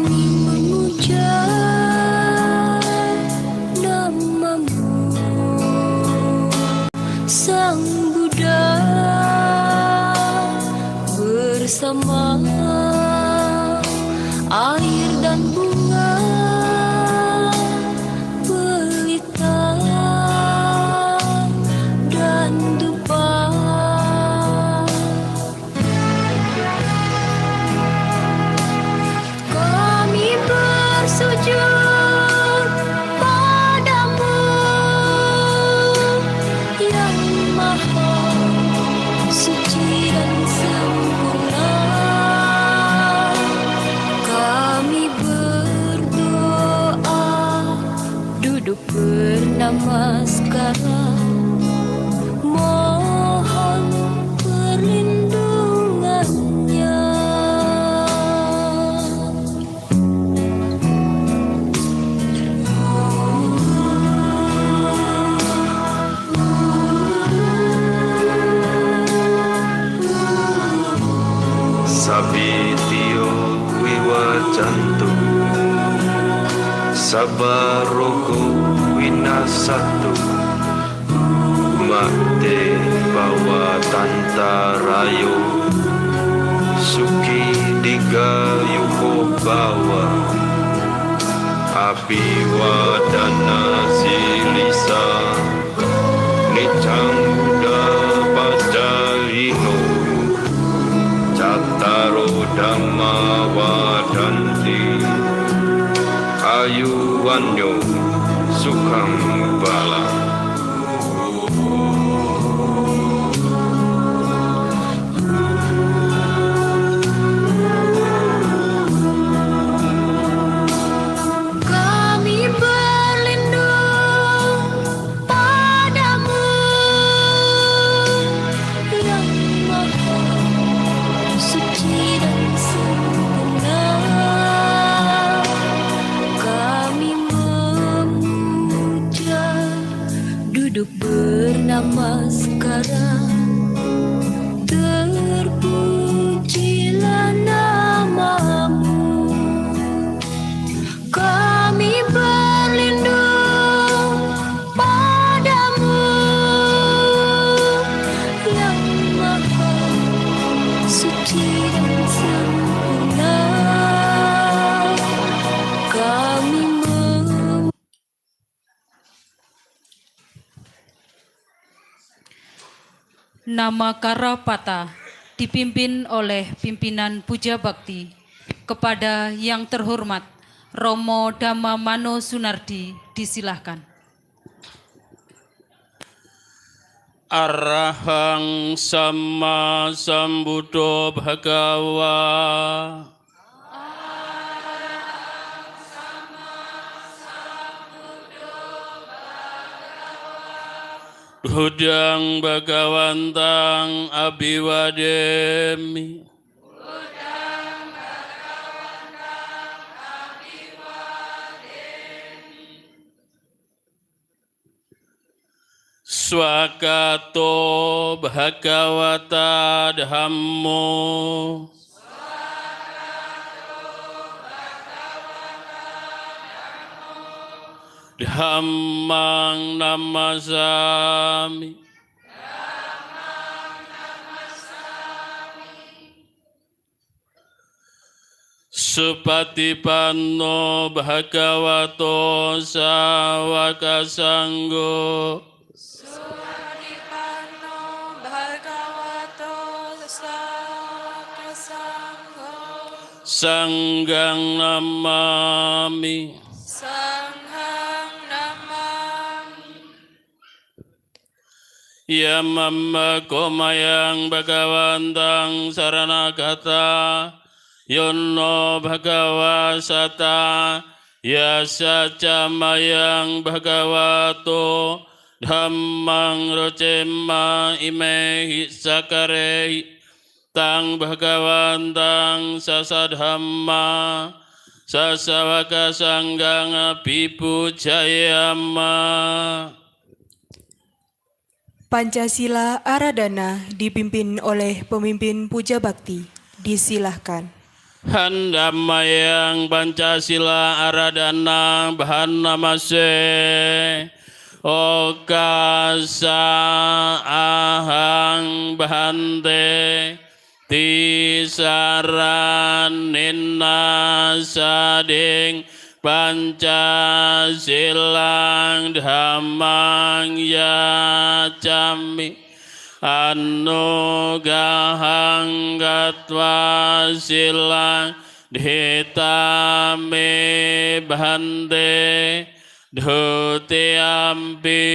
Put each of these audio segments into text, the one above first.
Kami memuja namamu, Sang Buddha, bersama air dan bunga pelita dan dupa. Kami bersujud padamu yang maha suci dan sempurna. Kami berdoa duduk bernamaskara, mohon perlindungannya. Sabitio wiwacantu, sabarogo winasatu, makte bawa tantarayo, suki digayuko bawa, abiwadana silisa, nicang buddha pacalino, Cattaro Dhamma Vadanti, Ayuwanyo Sukhang Bala. Kami berlindung padamu yang maha suci dan sempurna. Kami memuja duduk bernamaskara, terpujilah namamu. Kami berlindung padamu yang maha suci dan sempurna. Kami Nama Karapata dipimpin oleh pimpinan Puja Bakti kepada yang terhormat Romo Dhamma Mano Sunardi, disilahkan. Arahang Sama Sambuddho Bhagawa. Budang Bhagawantang Abhiwademi. Swakato Bhagawata Dhammo. Dhammang namasami. Supatipanno Bhagavato Sawaka Sanggo. Sanggang namami. Yamamma komayang Bhagawantang saranagata, Yono Bhagawasata, Yasaca mayang Bhagavato, Dhammang rocema imehi sakarehi, Tang Bhagawantang sasadhamma, Sasawaka sanggang pipujayama. Pancasila Aradana dipimpin oleh pemimpin Puja Bakti. Disilahkan. Handamayang Pancasila Aradana Bahana Mase Okasa Ahang Bahante Tisaranina Sading Pancasilang Dhammang Yacami Anugahang Gatwa Silang Dhitame Bhante Dhutiampi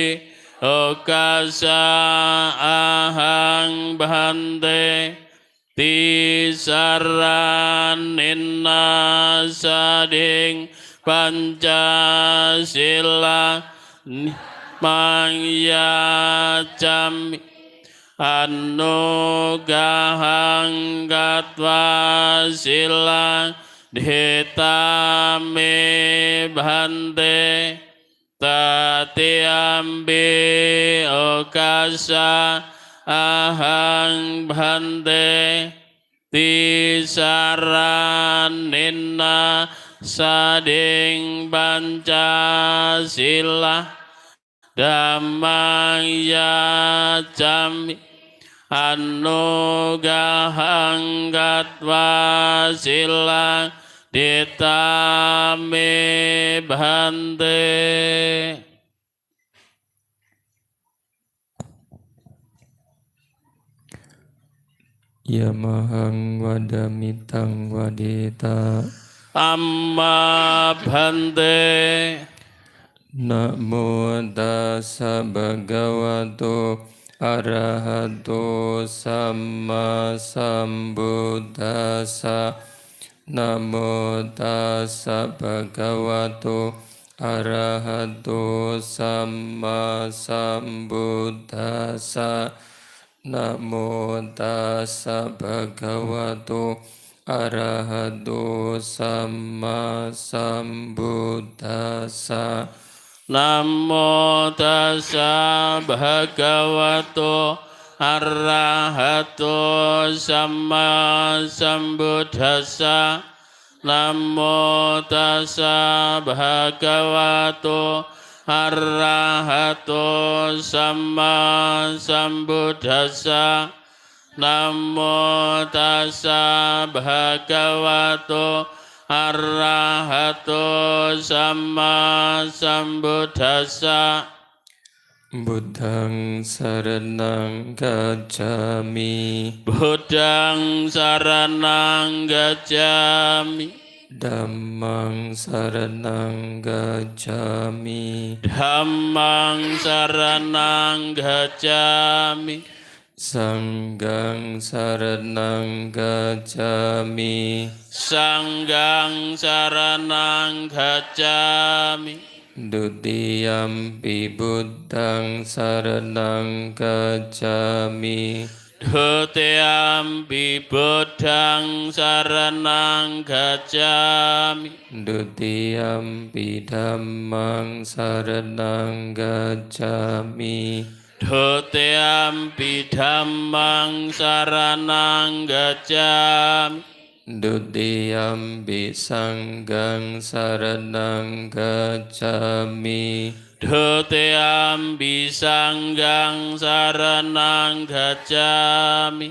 Okasa Ahang Bhante Tisaranina Sading Pancasila Mangyacami Anugahang Gatwa Silang Dhitame Bhante Tatiambi Okasa Ahang Bhante Tisaranina Sading Pancasila Dhammang Yacami Anugahang Gatwa Silang Dhitame Bhante. Yamahang wadamitang wadita Amma Bhante. Namo tassa bhagavato arahato samma sambuddhassa. Namo tassa bhagavato arahato samma sambuddhassa. Namo tassa bhagavato arahato samma sambuddhassa. Namo tassa bhagavato arahato samma sambuddhassa. Namo tassa bhagavato arahato samma sambuddhassa. Namo tassa bhagavato arahato samma sambuddhassa. Buddhang saranang gacchami. Buddhang saranang gacchami. Dhammang saranang gacchami. Dhammang saranang gacchami. Sanghang saranang gacchami. Sanghang saranang gacchami. Dutiyampi buddhang saranang gacchami. Dutiyampi buddhang saranang gacchami. Dutiyampi dhammang saranang gacchami. Dutiyampi dhammang saranang gacchami. Dutiyampi sanghang saranang gacchami. Dutiyampi sanghang saranang gacchami.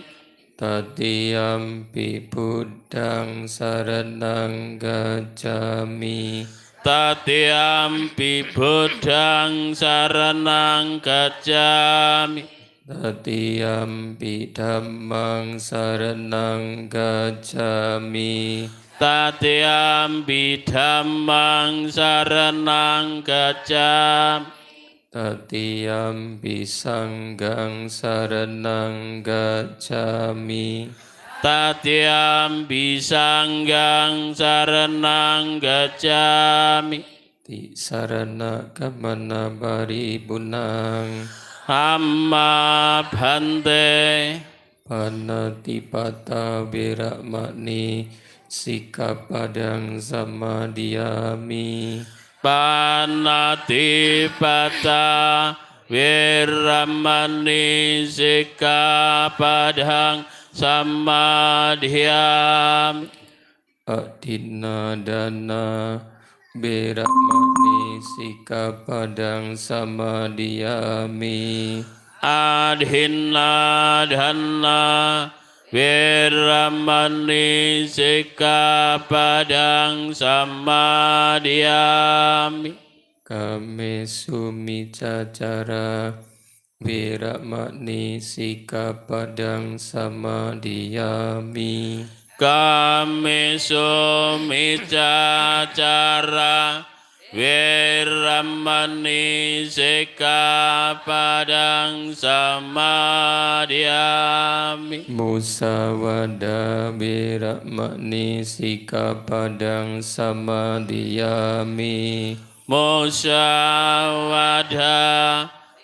Tatiyampi buddhang saranang gacchami. Tatiyampi buddhang saranang gacchami. Tatiyampi dhammang saranang gacchami. Tatiyampi dhammang saranang gacchami. Tatiyampi sanghang saranang gacchami. Tatiyampi sanghang saranang gacchami. Ti sarana kamana paripurnang. Amma Bhante. Panatipata viramani sikapadang samadhiyami. Panatipata viramani sikapadang samadhiyami. Adina dana Beramani Sikapadang Samadiyami Adhinna dhanna Veramani Sikapadang Samadiyami Kame Sumicacara Beramani Sikapadang Samadiyami Kami sumicacara Veramani Sikapadang Samadiyami Musawada Beramani Sikapadang Samadiyami Musawada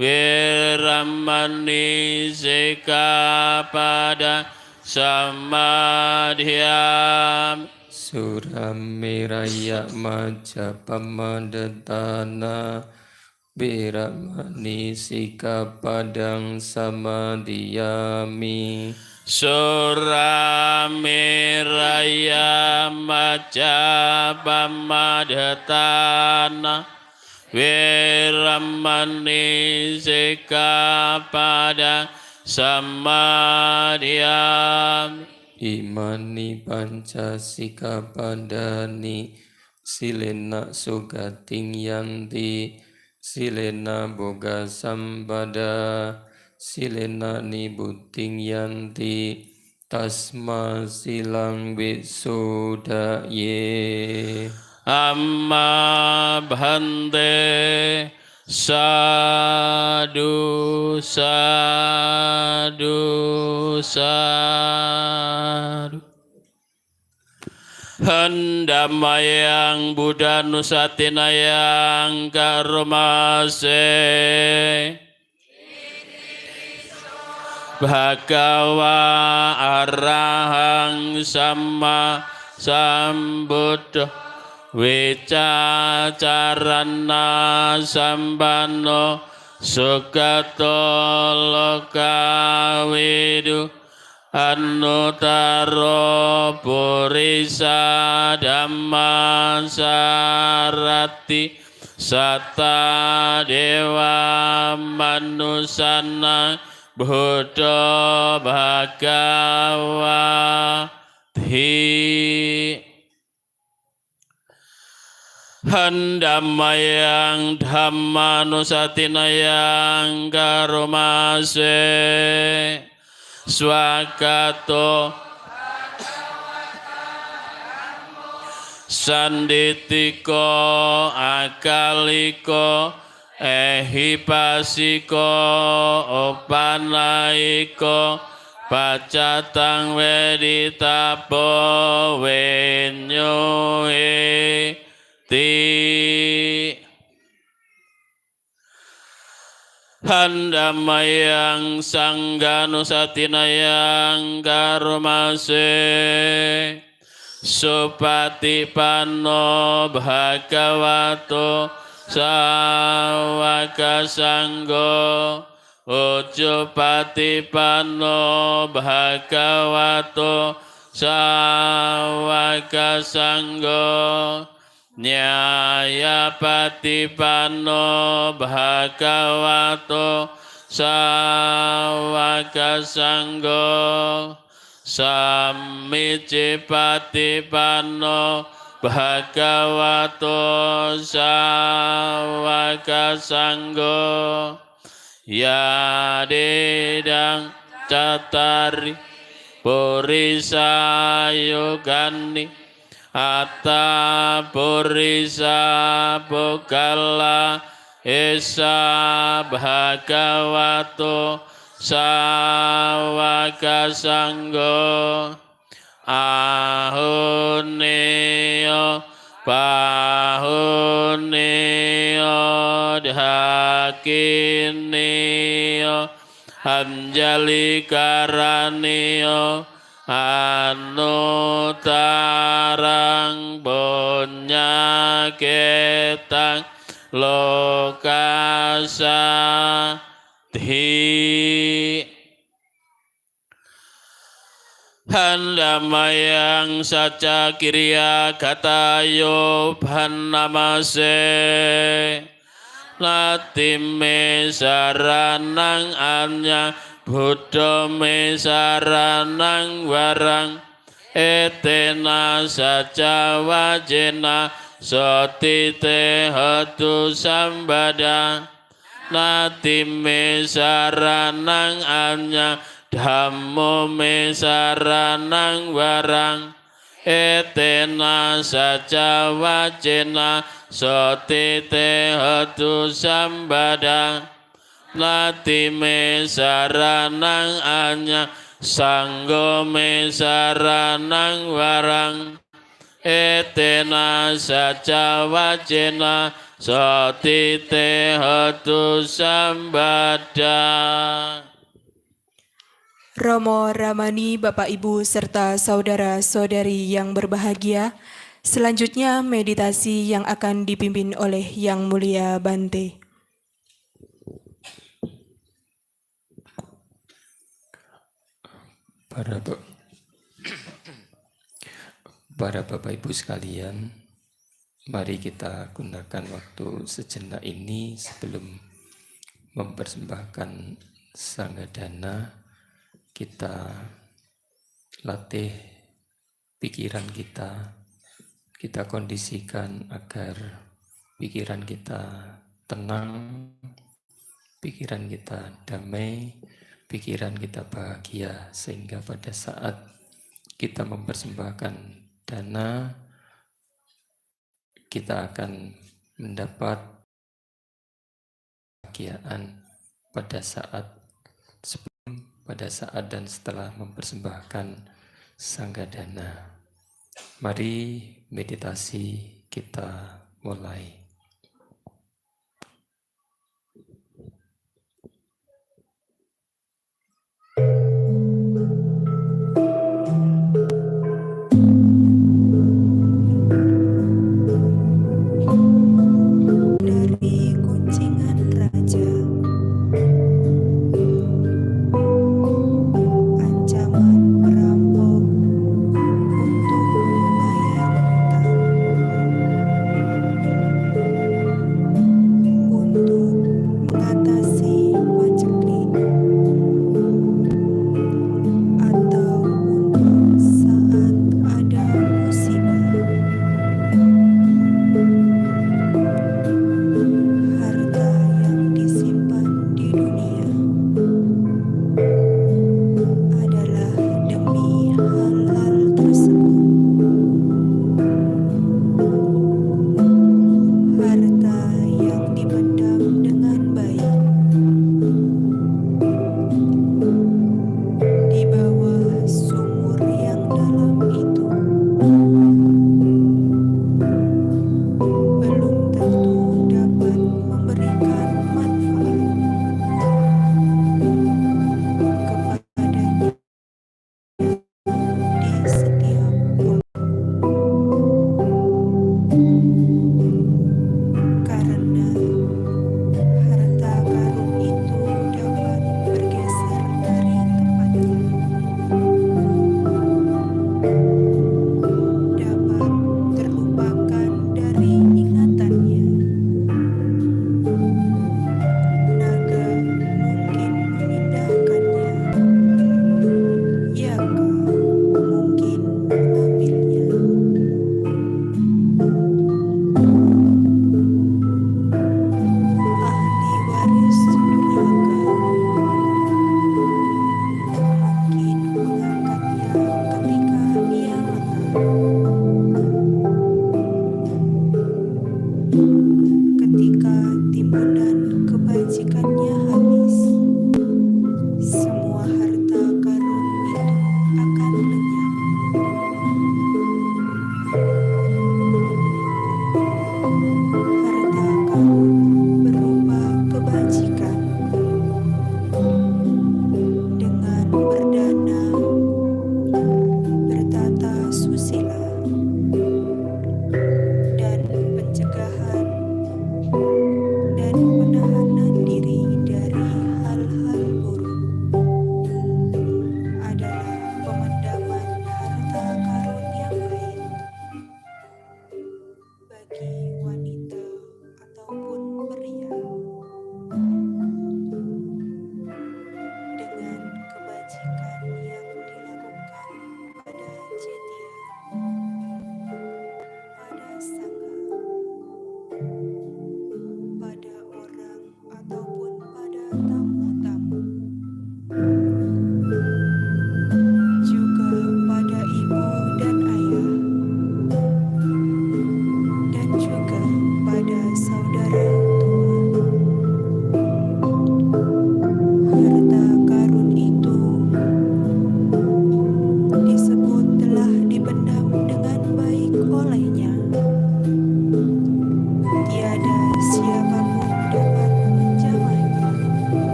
Veramani Sikapadang Samadiyami Suramiraya Majapamadetana Beramani Sikapadang Samadiyami Suramiraya Majapamadetana Veramani Sikapadang Samadiyami Imani Pancasika Padani Silena Sugating Yanti Silena Boga Sambada Silena Nibuting Yanti Tasma Silang Visudaye Amma Bhante Sadu Sadu Sadu Handamayang Buddha Nusatinayang Karmase Bhagawa Arahang Sama Sambuddha Vicacarana Sambano Sugato Lokawidu Anutaro Purisa Dhamma Sarati Sata Dewa Manusana Buddha Bhagawati Handamayang Dhammanusatinayang Karomase Swakato Sanditiko Akaliko Ehipasiko Opanaiko Pacatang Weditapo Wenyoe Ti Handamayang Sangganusatinayang Karmase Supatipano Bhagavato Sawaka Sanggo Ucupatipano Bhagavato Sawaka Sanggo Nyaya patipano bhagavato sawaka sanggo Sammici patipano bhagavato sawaka sanggo Yadidang catari purisa yugani Atta purisa pukala esa bhagavato sawaka sanggo ahuneo pahuneo dhakineo anjali karaneo anutarang bonyaketang lokasa thi Handamayang saca kiriya katayo bhanamase Latime saranang anya Buddha me saranang warang Etena saca wajena Sotite hatu sambada Natime saranang anya Dhammo me saranang warang Etena saca wajena Sotite hatu sambada Natime saranang anya Sanggo me saranang warang Etena saca wajena Sotite hatu sambada. Romo Ramani, Bapak Ibu serta saudara-saudari yang berbahagia, selanjutnya meditasi yang akan dipimpin oleh Yang Mulia Bante. Para Bapak Ibu sekalian, mari kita gunakan waktu sejenak ini sebelum mempersembahkan sanggadana. Kita latih pikiran kita kondisikan agar pikiran kita tenang, pikiran kita damai, pikiran kita bahagia, sehingga pada saat kita mempersembahkan dana, kita akan mendapat kebahagiaan pada saat dan setelah mempersembahkan sanggadana. Mari meditasi kita mulai. Dari Kuncingan Raja. Ancaman perampok untuk membayar utang.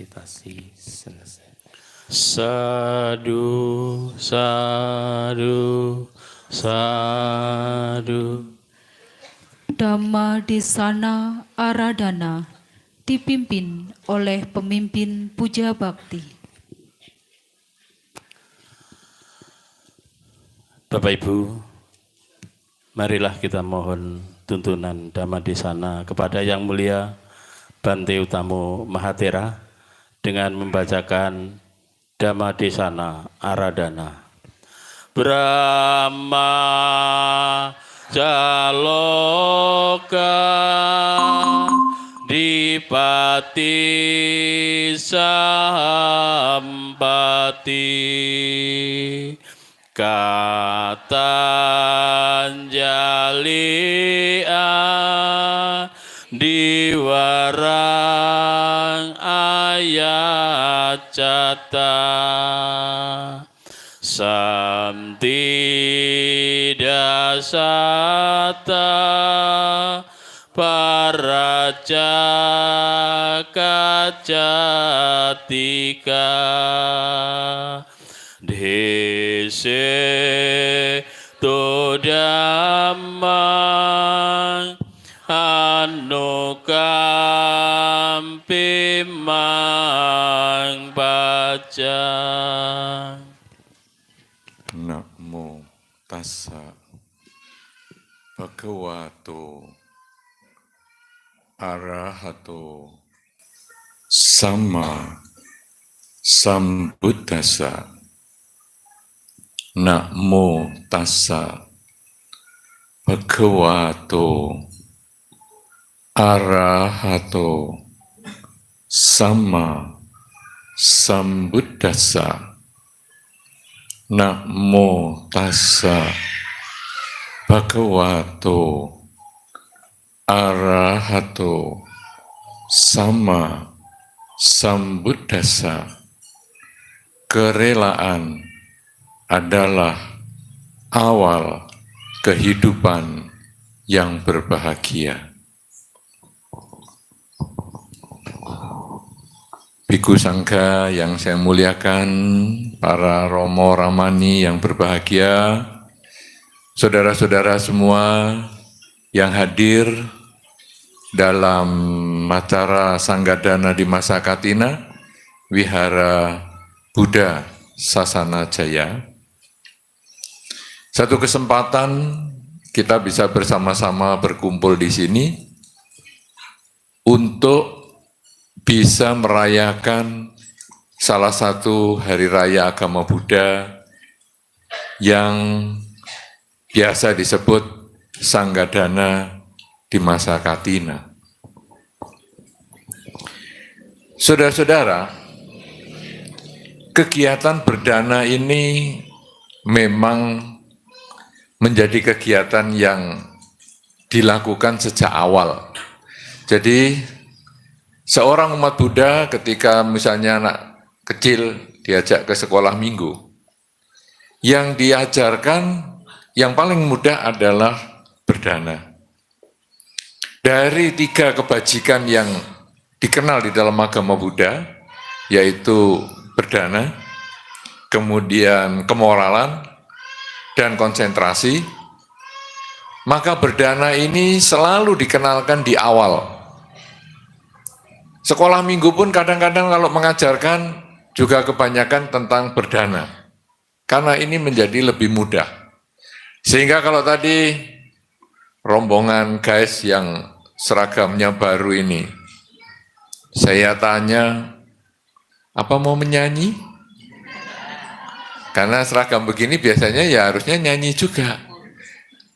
meditasi selesai. Sadu, sadu, sadu. Dhamma Desana Aradhana dipimpin oleh pemimpin Puja Bakti. Bapak Ibu, marilah kita mohon tuntunan Dhamma Desana kepada Yang Mulia Bante Utamo Mahathera dengan membacakan Dhamma Desana Aradhana. Brahma Jaloka Dipati Sampati Katanjalia Diwarang ayat cata Samti dasata paraca kacatika dese todamang anukampi mang baca. Namo tassa bhagavato arahato sama sambuddhassa. Namo tassa bhagavato arahato sama sambuddhassa. Namo tassa bhagavato arahato sama sambuddhassa. Kerelaan adalah awal kehidupan yang berbahagia. Bhikkhu Sangha yang saya muliakan, para Romo Ramani yang berbahagia, saudara-saudara semua yang hadir dalam acara Sanggadana di masa Katina, Wihara Buddha Sasana Jaya. Satu kesempatan kita bisa bersama-sama berkumpul di sini untuk bisa merayakan salah satu hari raya agama Buddha yang biasa disebut Sanggadana di masa Katina. Saudara-saudara, kegiatan berdana ini memang menjadi kegiatan yang dilakukan sejak awal. Jadi seorang umat Buddha ketika misalnya anak kecil diajak ke sekolah minggu, yang diajarkan yang paling mudah adalah berdana. Dari 3 kebajikan yang dikenal di dalam agama Buddha, yaitu berdana, kemudian kemoralan, dan konsentrasi, maka berdana ini selalu dikenalkan di awal. Sekolah minggu pun kadang-kadang kalau mengajarkan juga kebanyakan tentang berdana. Karena ini menjadi lebih mudah. Sehingga kalau tadi rombongan guys yang seragamnya baru ini, saya tanya, apa mau menyanyi? Karena seragam begini biasanya ya harusnya nyanyi juga.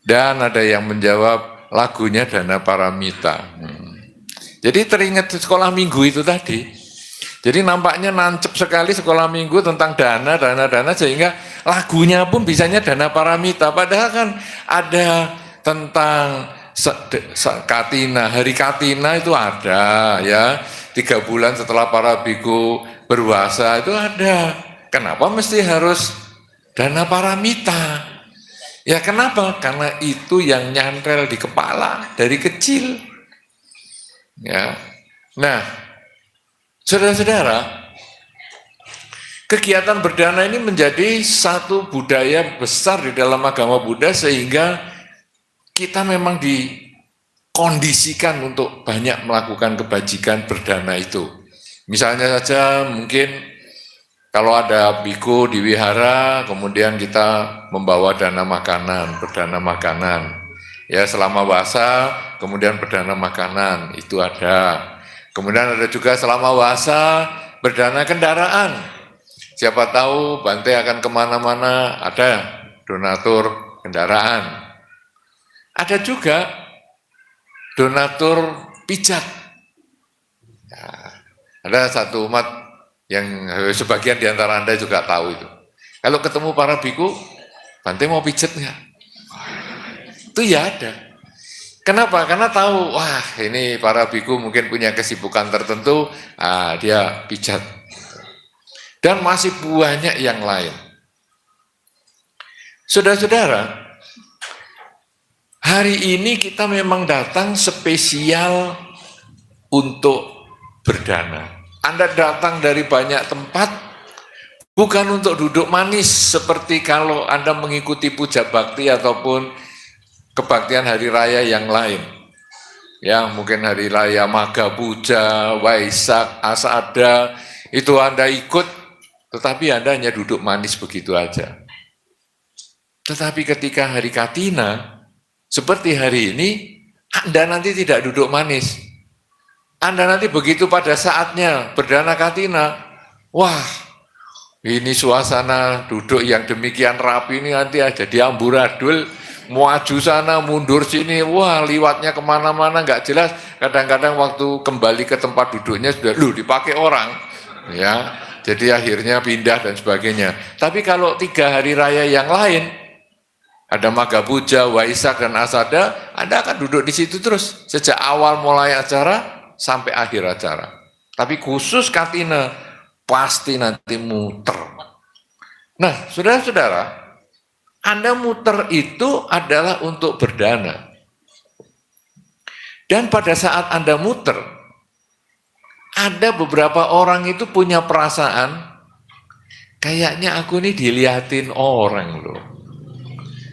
Dan ada yang menjawab lagunya Dana Paramita. Jadi teringat sekolah minggu itu tadi. Jadi nampaknya nancep sekali sekolah minggu tentang dana sehingga lagunya pun bisanya Dana Paramita. Padahal kan ada tentang Katina, hari Katina itu ada ya. 3 bulan setelah para biku berpuasa itu ada. Kenapa mesti harus Dana Paramita? Ya kenapa? Karena itu yang nyantel di kepala dari kecil. Ya, nah Saudara-saudara, kegiatan berdana ini menjadi satu budaya besar di dalam agama Buddha sehingga kita memang dikondisikan untuk banyak melakukan kebajikan berdana itu. Misalnya saja mungkin kalau ada biku di wihara, kemudian kita membawa dana makanan, berdana makanan. Ya selama puasa, kemudian berdana makanan, itu ada. Kemudian ada juga selama puasa, berdana kendaraan. Siapa tahu Bante akan kemana-mana, ada donatur kendaraan. Ada juga donatur pijat. Ya, ada satu umat yang sebagian di antara Anda juga tahu itu. Kalau ketemu para biku, Bante mau pijat nggak? Itu ya ada. Kenapa? Karena tahu, wah ini para biku mungkin punya kesibukan tertentu, dia pijat. Dan masih banyak yang lain. Saudara-saudara, hari ini kita memang datang spesial untuk berdana. Anda datang dari banyak tempat, bukan untuk duduk manis seperti kalau Anda mengikuti puja bakti ataupun kebaktian hari raya yang lain. Ya, mungkin hari raya Maga Puja, Waisak, Asada, itu Anda ikut, tetapi Anda hanya duduk manis begitu aja. Tetapi ketika hari Katina, seperti hari ini, Anda nanti tidak duduk manis. Anda nanti begitu pada saatnya berdana Katina, wah ini suasana duduk yang demikian rapi ini nanti aja diamburadul, maju sana, mundur sini, wah liwatnya kemana-mana nggak jelas. Kadang-kadang waktu kembali ke tempat duduknya sudah dipakai orang, ya. Jadi akhirnya pindah dan sebagainya. Tapi kalau 3 hari raya yang lain, ada Maga Puja, Waisak dan Asada, Anda akan duduk di situ terus sejak awal mulai acara sampai akhir acara. Tapi khusus Katina pasti nanti muter. Nah, saudara-saudara, Anda muter itu adalah untuk berdana. Dan pada saat Anda muter, ada beberapa orang itu punya perasaan, kayaknya aku ini dilihatin orang loh.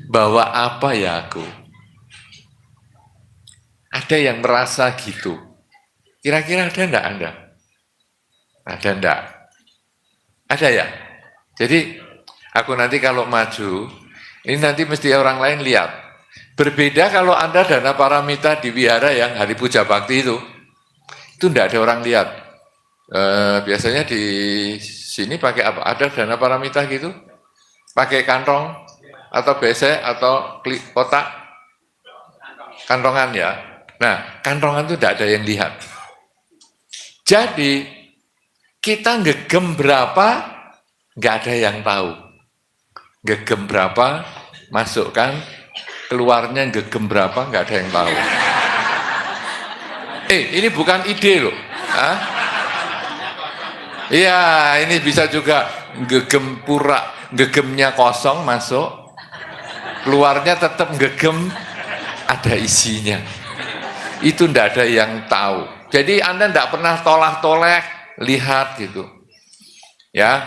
Bawa apa ya aku? Ada yang merasa gitu. Kira-kira ada enggak Anda? Ada enggak? Ada ya? Jadi aku nanti kalau maju, ini nanti mesti orang lain lihat. Berbeda kalau Anda dana paramita di wihara yang hari puja bakti itu enggak ada orang lihat. Biasanya di sini pakai apa? Ada dana paramita gitu? Pakai kantong atau besek atau kotak? Kantongan ya. Nah, kantongan itu enggak ada yang lihat. Jadi kita ngegem berapa enggak ada yang tahu. Ngegem berapa, masukkan, keluarnya ngegem berapa enggak ada yang tahu. Ini bukan ide loh. Iya, ini bisa juga gegem pura, gegemnya kosong masuk, keluarnya tetap gegem, ada isinya. Itu ndak ada yang tahu. Jadi Anda ndak pernah tolak-tolek, lihat gitu. Ya,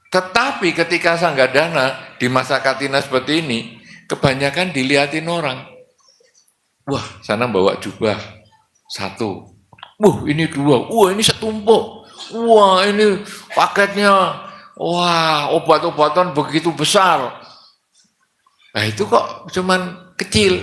tetapi ketika sanggadana di masa Katina seperti ini, kebanyakan dilihatin orang. Wah, sana bawa jubah. 1, ini 2, ini setumpuk, wah ini paketnya, wah obat-obatan begitu besar. Nah itu kok cuman kecil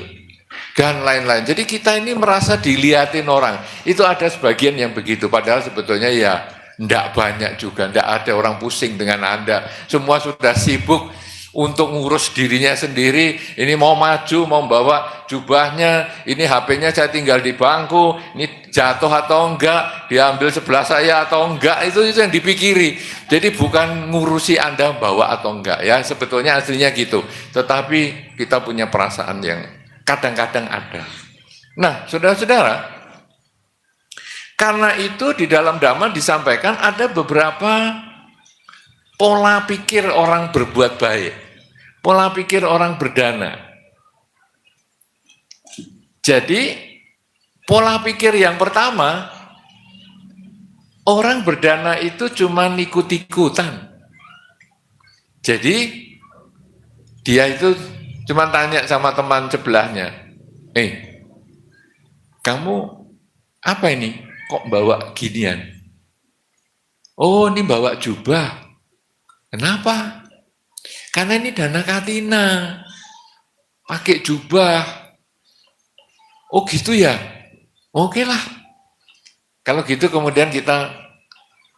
dan lain-lain. Jadi kita ini merasa dilihatin orang. Itu ada sebagian yang begitu, padahal sebetulnya ya ndak banyak juga, ndak ada orang pusing dengan Anda. Semua sudah sibuk untuk ngurus dirinya sendiri, ini mau maju, mau bawa jubahnya, ini HP-nya saya tinggal di bangku, ini jatuh atau enggak, diambil sebelah saya atau enggak, itu yang dipikiri. Jadi bukan ngurusi Anda bawa atau enggak, ya sebetulnya aslinya gitu. Tetapi kita punya perasaan yang kadang-kadang ada. Nah, saudara-saudara, karena itu di dalam Dhamma disampaikan ada beberapa pola pikir orang berbuat baik, pola pikir orang berdana. Jadi pola pikir yang pertama, Orang berdana itu cuma ikut-ikutan. Jadi dia itu cuma tanya sama teman sebelahnya, kamu apa ini? Kok bawa ginian? Oh, ini bawa jubah. Kenapa? Karena ini dana katina, pakai jubah. Oh gitu ya? Oke lah. Kalau gitu kemudian kita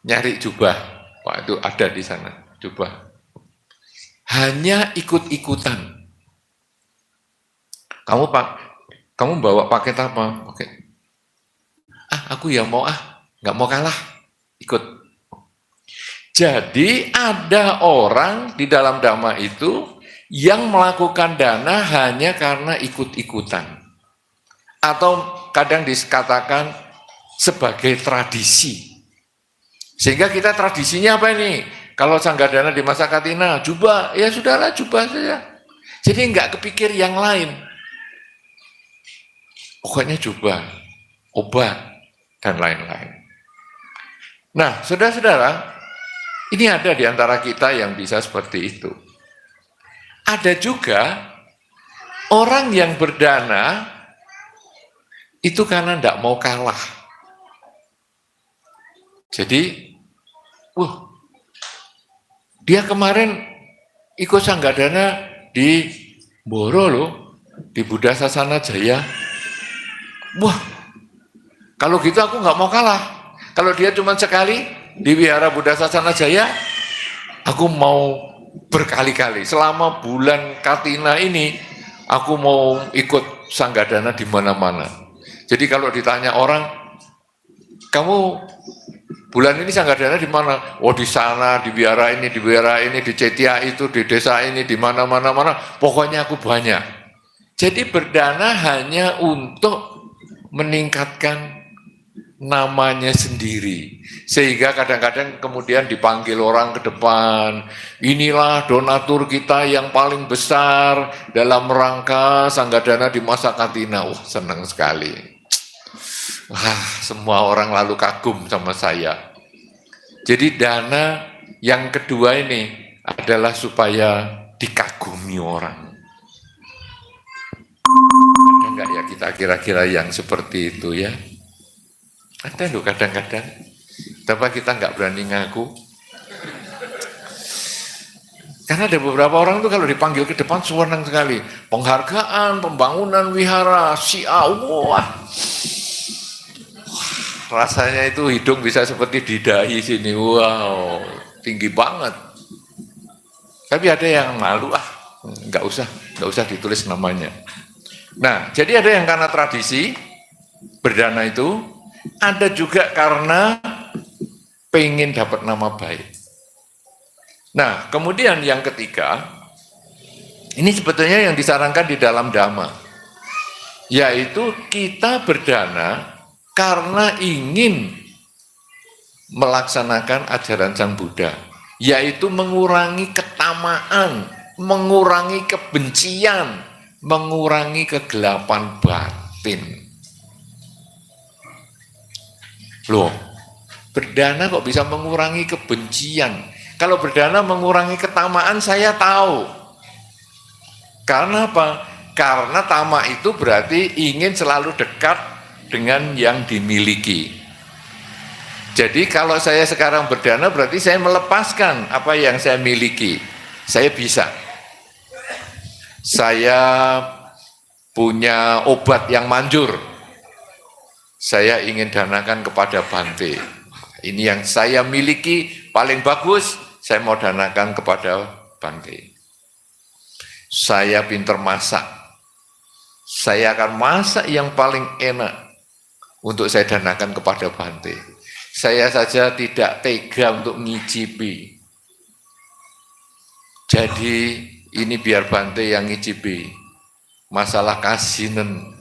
nyari jubah. Wah, itu ada di sana, jubah. Hanya ikut-ikutan. Kamu bawa paket apa? Paket. Aku yang mau nggak mau kalah, ikut. Jadi ada orang di dalam dhamma itu yang melakukan dana hanya karena ikut-ikutan. Atau kadang dikatakan sebagai tradisi. Sehingga kita tradisinya apa ini? Kalau sanggadana di masa katina, jubah, ya sudahlah jubah saja. Jadi enggak kepikir yang lain. Pokoknya jubah, obat, dan lain-lain. Nah, saudara-saudara, ini ada di antara kita yang bisa seperti itu. Ada juga orang yang berdana itu karena enggak mau kalah. Jadi, dia kemarin ikut sanggadana di Boro loh, di Buddha Sasana Jaya. Wah, kalau gitu aku nggak mau kalah. Kalau dia cuma sekali di Wihara Buddha Sasana Jaya, aku mau berkali-kali. Selama bulan Katina ini, aku mau ikut sanggadana di mana-mana. Jadi kalau ditanya orang, kamu bulan ini sanggadana di mana? Oh di sana, di wihara ini, di Cetia itu, di desa ini, di mana-mana, pokoknya aku banyak. Jadi berdana hanya untuk meningkatkan namanya sendiri. Sehingga kadang-kadang kemudian dipanggil orang ke depan, inilah donatur kita yang paling besar dalam rangka sanggadana di masa Katina. Wah, senang sekali. Wah, semua orang lalu kagum sama saya. Jadi dana yang kedua ini adalah supaya dikagumi orang. Ada enggak ya kita kira-kira yang seperti itu ya? Ada loh kadang-kadang. Tapi kita enggak berani ngaku. Karena ada beberapa orang tuh kalau dipanggil ke depan senang sekali. Penghargaan, pembangunan wihara, wah. Rasanya itu hidung bisa seperti di dahi sini, wow, tinggi banget. Tapi ada yang malu, nggak usah ditulis namanya. Nah, jadi ada yang karena tradisi berdana itu, ada juga karena pengen dapat nama baik. Nah, kemudian yang ketiga, ini sebetulnya yang disarankan di dalam Dhamma, yaitu kita berdana karena ingin melaksanakan ajaran Sang Buddha, yaitu mengurangi ketamaan, mengurangi kebencian, mengurangi kegelapan batin. Loh, berdana kok bisa mengurangi kebencian? Kalau berdana mengurangi ketamaan saya tahu. Karena apa? Karena tamak itu berarti ingin selalu dekat dengan yang dimiliki. Jadi kalau saya sekarang berdana berarti saya melepaskan apa yang saya miliki. Saya bisa. Saya punya obat yang manjur. Saya ingin danakan kepada Bante. Ini yang saya miliki paling bagus, saya mau danakan kepada Bante. Saya pintar masak. Saya akan masak yang paling enak untuk saya danakan kepada Bante. Saya saja tidak tega untuk ngicipi. Jadi ini biar Bante yang ngicipi. Masalah kasinen.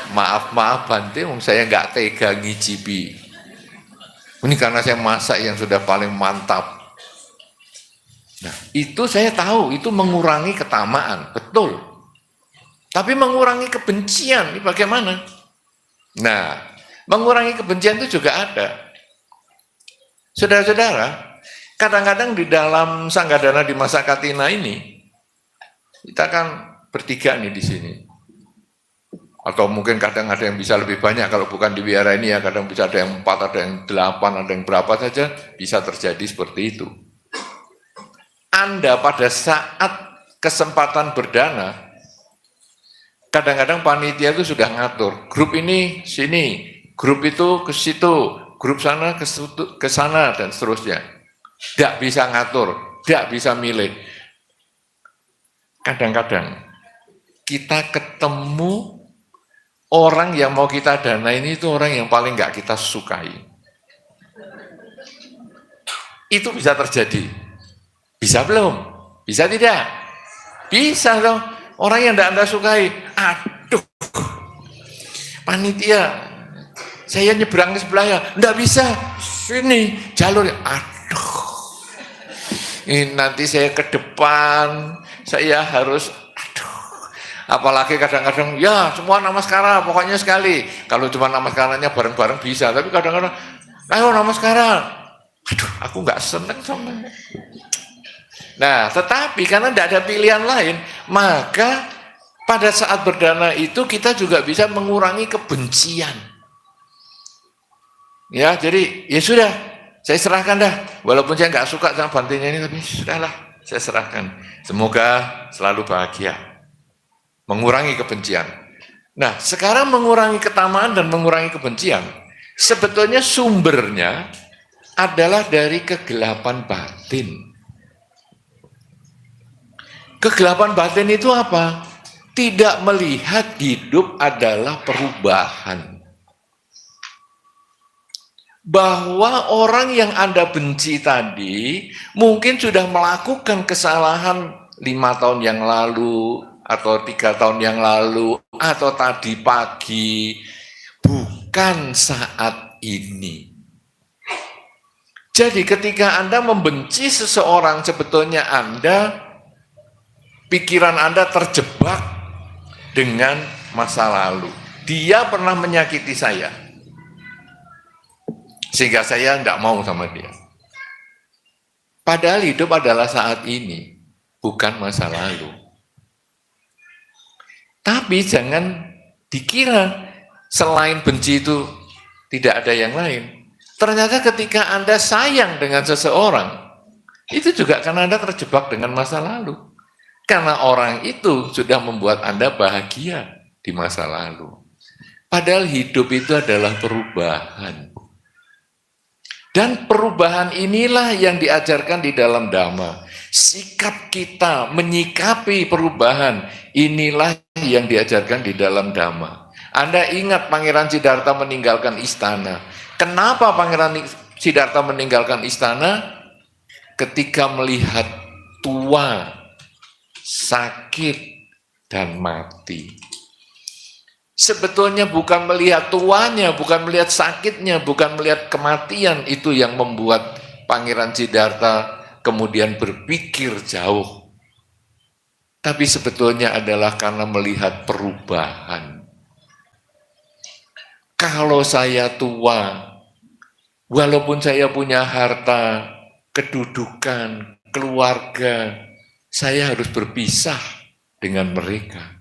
Maaf Bante, saya nggak tega ngicipi. Ini karena saya masak yang sudah paling mantap. Nah, itu saya tahu, itu mengurangi ketamaan, betul. Tapi mengurangi kebencian, ini bagaimana? Nah, mengurangi kebencian itu juga ada. Saudara-saudara, kadang-kadang di dalam Sanggadana di masa Katina ini, kita kan bertiga nih di sini. Atau mungkin kadang ada yang bisa lebih banyak, kalau bukan di wihara ini ya, kadang bisa ada yang 4, ada yang 8, ada yang berapa saja, bisa terjadi seperti itu. Anda pada saat kesempatan berdana, kadang-kadang panitia itu sudah ngatur, grup ini sini, grup itu ke situ, grup sana ke sana, dan seterusnya. Tidak bisa ngatur, tidak bisa milih. Kadang-kadang kita ketemu orang yang mau kita dana ini itu orang yang paling nggak kita sukai. Itu bisa terjadi. Bisa belum? Bisa tidak? Bisa dong. Orang yang tidak Anda sukai, aduh, panitia, saya nyebrang ke sebelahnya, tidak bisa, sini, jalurnya, aduh, ini nanti saya ke depan, saya harus, apalagi kadang-kadang, ya semua namaskara, pokoknya sekali. Kalau cuma namaskaranya bareng-bareng bisa, tapi kadang-kadang, ayo namaskara. Aduh, aku nggak seneng sama. Nah, tetapi karena tidak ada pilihan lain, maka pada saat berdana itu kita juga bisa mengurangi kebencian. Ya, jadi ya sudah, saya serahkan dah. Walaupun saya nggak suka sama bantinya ini, tapi sudahlah, saya serahkan. Semoga selalu bahagia. Mengurangi kebencian. Nah, sekarang mengurangi ketamaan dan mengurangi kebencian, sebetulnya sumbernya adalah dari kegelapan batin. Kegelapan batin itu apa? Tidak melihat hidup adalah perubahan. Bahwa orang yang Anda benci tadi mungkin sudah melakukan kesalahan 5 tahun yang lalu, atau 3 tahun yang lalu, atau tadi pagi, bukan saat ini. Jadi ketika Anda membenci seseorang, sebetulnya pikiran Anda terjebak dengan masa lalu. Dia pernah menyakiti saya, sehingga saya tidak mau sama dia. Padahal hidup adalah saat ini, bukan masa lalu. Tapi jangan dikira selain benci itu tidak ada yang lain. Ternyata ketika Anda sayang dengan seseorang, itu juga karena Anda terjebak dengan masa lalu. Karena orang itu sudah membuat Anda bahagia di masa lalu. Padahal hidup itu adalah perubahan. Dan perubahan inilah yang diajarkan di dalam Dhamma. Sikap kita menyikapi perubahan, inilah yang diajarkan di dalam Dhamma. Anda ingat Pangeran Siddhartha meninggalkan istana. Kenapa Pangeran Siddhartha meninggalkan istana? Ketika melihat tua, sakit, dan mati. Sebetulnya bukan melihat tuanya, bukan melihat sakitnya, bukan melihat kematian itu yang membuat Pangeran Siddhartha kemudian berpikir jauh. Tapi sebetulnya adalah karena melihat perubahan. Kalau saya tua, walaupun saya punya harta, kedudukan, keluarga, saya harus berpisah dengan mereka.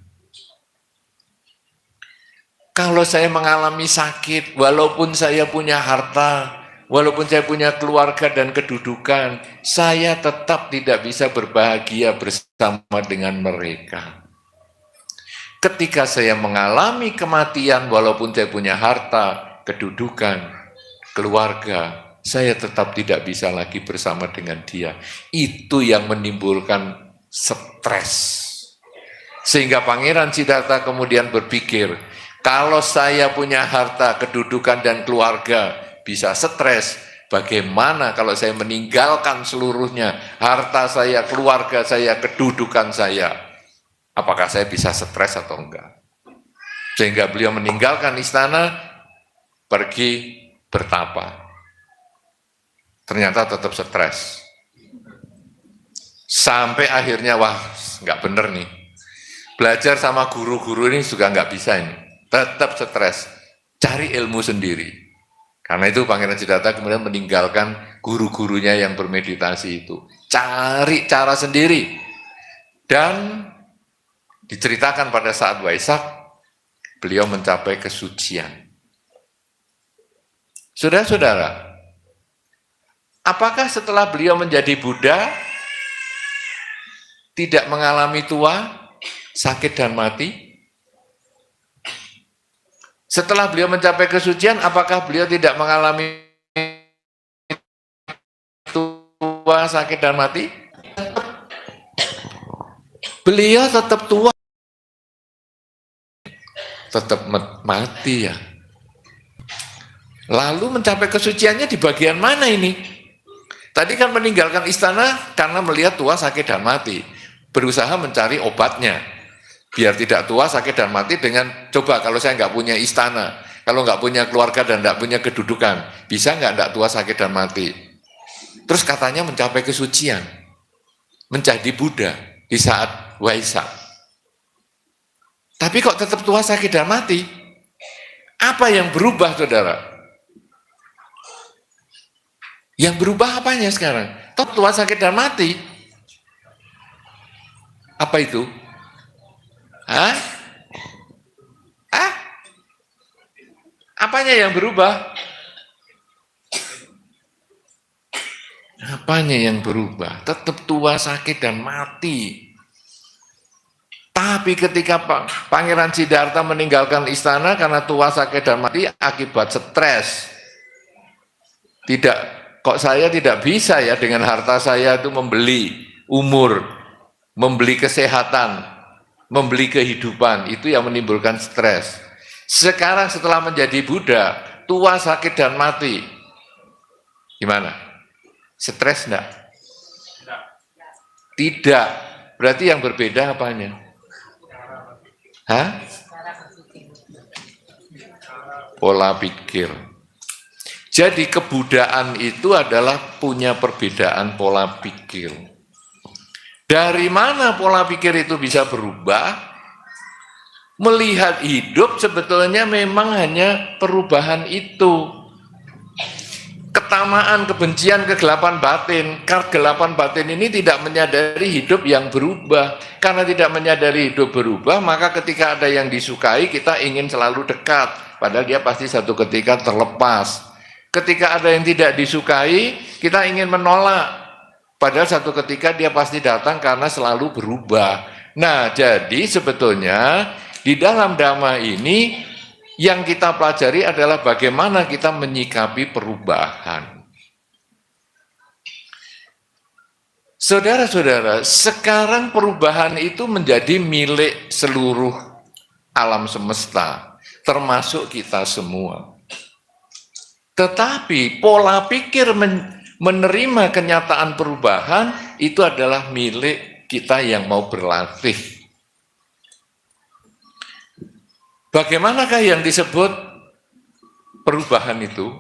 Kalau saya mengalami sakit, walaupun saya punya harta, walaupun saya punya keluarga dan kedudukan, saya tetap tidak bisa berbahagia bersama dengan mereka. Ketika saya mengalami kematian, walaupun saya punya harta, kedudukan, keluarga, saya tetap tidak bisa lagi bersama dengan dia. Itu yang menimbulkan stres. Sehingga Pangeran Siddhartha kemudian berpikir, kalau saya punya harta, kedudukan, dan keluarga bisa stres, bagaimana kalau saya meninggalkan seluruhnya, harta saya, keluarga saya, kedudukan saya, apakah saya bisa stres atau enggak? Sehingga beliau meninggalkan istana, pergi bertapa. Ternyata tetap stres. Sampai akhirnya, wah, enggak bener nih. Belajar sama guru-guru ini juga enggak bisa ini. Tetap stres, cari ilmu sendiri. Karena itu Pangeran Siddhartha kemudian meninggalkan guru-gurunya yang bermeditasi itu. Cari cara sendiri. Dan diceritakan pada saat Waisak, beliau mencapai kesucian. Saudara-saudara, apakah setelah beliau menjadi Buddha, tidak mengalami tua, sakit dan mati? Setelah beliau mencapai kesucian, apakah beliau tidak mengalami tua, sakit dan mati? Beliau tetap tua, tetap mati ya. Lalu mencapai kesuciannya di bagian mana ini? Tadi kan meninggalkan istana karena melihat tua, sakit dan mati. Berusaha mencari obatnya. Biar tidak tua, sakit dan mati dengan, coba kalau saya nggak punya istana, kalau nggak punya keluarga dan nggak punya kedudukan, bisa nggak tua, sakit dan mati? Terus katanya mencapai kesucian, menjadi Buddha di saat Waisak. Tapi kok tetap tua, sakit dan mati? Apa yang berubah, saudara? Yang berubah apanya sekarang? Tetap tua, sakit dan mati. Apa itu? Hah? Apanya yang berubah? Apanya yang berubah? Tetap tua, sakit dan mati. Tapi ketika Pangeran Siddhartha meninggalkan istana karena tua, sakit dan mati akibat stres. Tidak, kok saya tidak bisa ya dengan harta saya itu membeli umur, membeli kesehatan, membeli kehidupan, itu yang menimbulkan stres. Sekarang setelah menjadi Buddha, tua, sakit dan mati, gimana? Stres enggak? Tidak. Berarti yang berbeda apanya? Hah? Pola pikir. Jadi kebudayaan itu adalah punya perbedaan pola pikir. Dari mana pola pikir itu bisa berubah? Melihat hidup sebetulnya memang hanya perubahan itu. Ketamaan, kebencian, kegelapan batin. Kegelapan batin ini tidak menyadari hidup yang berubah. Karena tidak menyadari hidup berubah, maka ketika ada yang disukai, kita ingin selalu dekat. Padahal dia pasti satu ketika terlepas. Ketika ada yang tidak disukai, kita ingin menolak. Padahal satu ketika dia pasti datang karena selalu berubah. Nah, jadi sebetulnya di dalam Dhamma ini, yang kita pelajari adalah bagaimana kita menyikapi perubahan. Saudara-saudara, sekarang perubahan itu menjadi milik seluruh alam semesta, termasuk kita semua. Tetapi pola pikir menerima kenyataan perubahan itu adalah milik kita yang mau berlatih. Bagaimanakah yang disebut perubahan itu?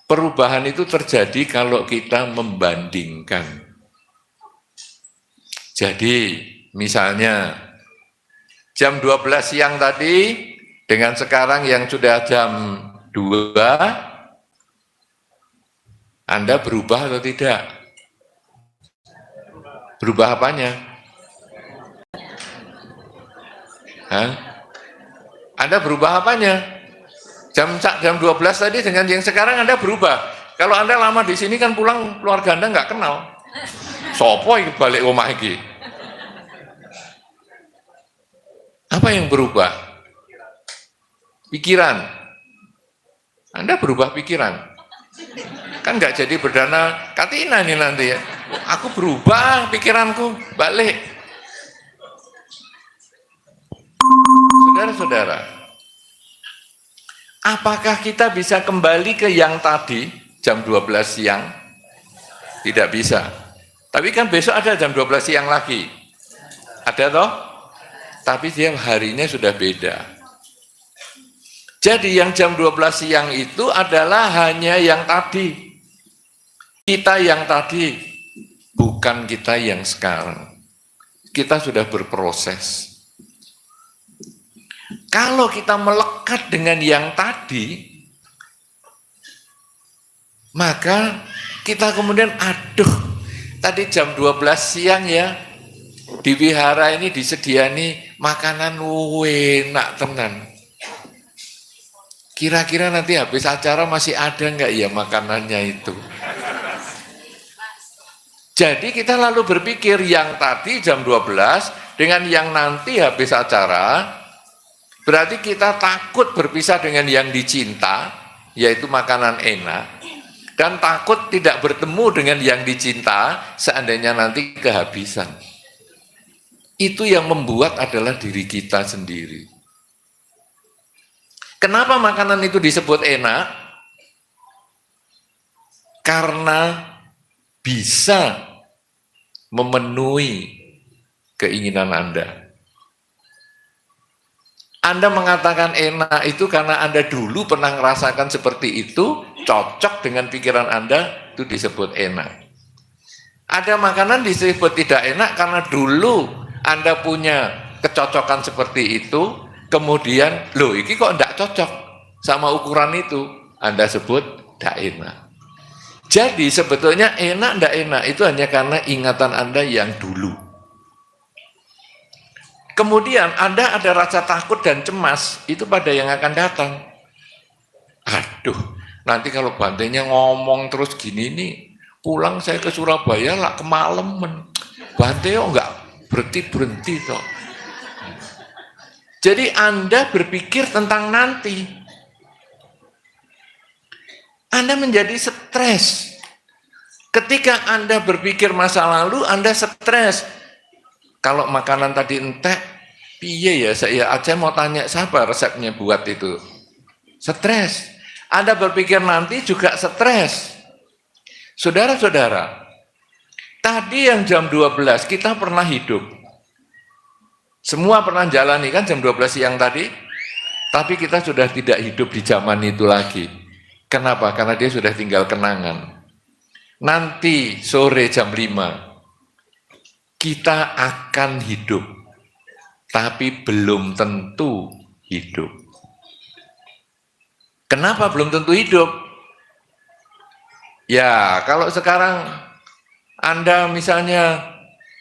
Perubahan itu terjadi kalau kita membandingkan. Jadi, misalnya jam 12 siang tadi dengan sekarang yang sudah jam 2, Anda berubah atau tidak? Berubah apanya? Hah? Anda berubah apanya? Jam 12 tadi dengan yang sekarang Anda berubah. Kalau Anda lama di sini kan pulang keluarga Anda nggak kenal. Sopo iki balik omah iki? Apa yang berubah? Pikiran. Anda berubah pikiran. Kan nggak jadi berdana katina nih nanti ya. Aku berubah pikiranku, balik. Saudara-saudara, apakah kita bisa kembali ke yang tadi jam 12 siang? Tidak bisa. Tapi kan besok ada jam 12 siang lagi. Ada toh? Tapi tiap harinya sudah beda. Jadi yang jam 12 siang itu adalah hanya yang tadi. Kita yang tadi, bukan kita yang sekarang. Kita sudah berproses. Kalau kita melekat dengan yang tadi, Maka kita kemudian, aduh, tadi jam 12 siang ya, di wihara ini disediani makanan enak tenan. Kira-kira nanti habis acara masih ada nggak ya makanannya itu? Jadi kita lalu berpikir yang tadi jam 12 dengan yang nanti habis acara, berarti kita takut berpisah dengan yang dicinta, yaitu makanan enak, dan takut tidak bertemu dengan yang dicinta seandainya nanti kehabisan. Itu yang membuat adalah diri kita sendiri. Kenapa makanan itu disebut enak? Karena bisa memenuhi keinginan Anda. Anda mengatakan enak itu karena Anda dulu pernah merasakan seperti itu, cocok dengan pikiran Anda, itu disebut enak. Ada makanan disebut tidak enak karena dulu Anda punya kecocokan seperti itu, kemudian, loh ini kok tidak cocok sama ukuran itu, Anda sebut tidak enak. Jadi sebetulnya enak tidak enak itu hanya karena ingatan Anda yang dulu. Kemudian Anda ada rasa takut dan cemas, itu pada yang akan datang. Aduh, nanti kalau Bantenya ngomong terus gini nih, pulang saya ke Surabaya lah kemalaman. Bante kok enggak berhenti toh. Jadi Anda berpikir tentang nanti. Anda menjadi stres. Ketika Anda berpikir masa lalu, Anda stres. Kalau makanan tadi entek, piye ya, saya mau tanya siapa resepnya buat itu. Stres. Anda berpikir nanti juga stres. Saudara-saudara, tadi yang jam 12 kita pernah hidup. Semua pernah jalani kan jam 12 siang tadi, tapi kita sudah tidak hidup di zaman itu lagi. Kenapa? Karena dia sudah tinggal kenangan. Nanti sore jam 5, kita akan hidup, tapi belum tentu hidup. Kenapa belum tentu hidup? Ya, kalau sekarang Anda misalnya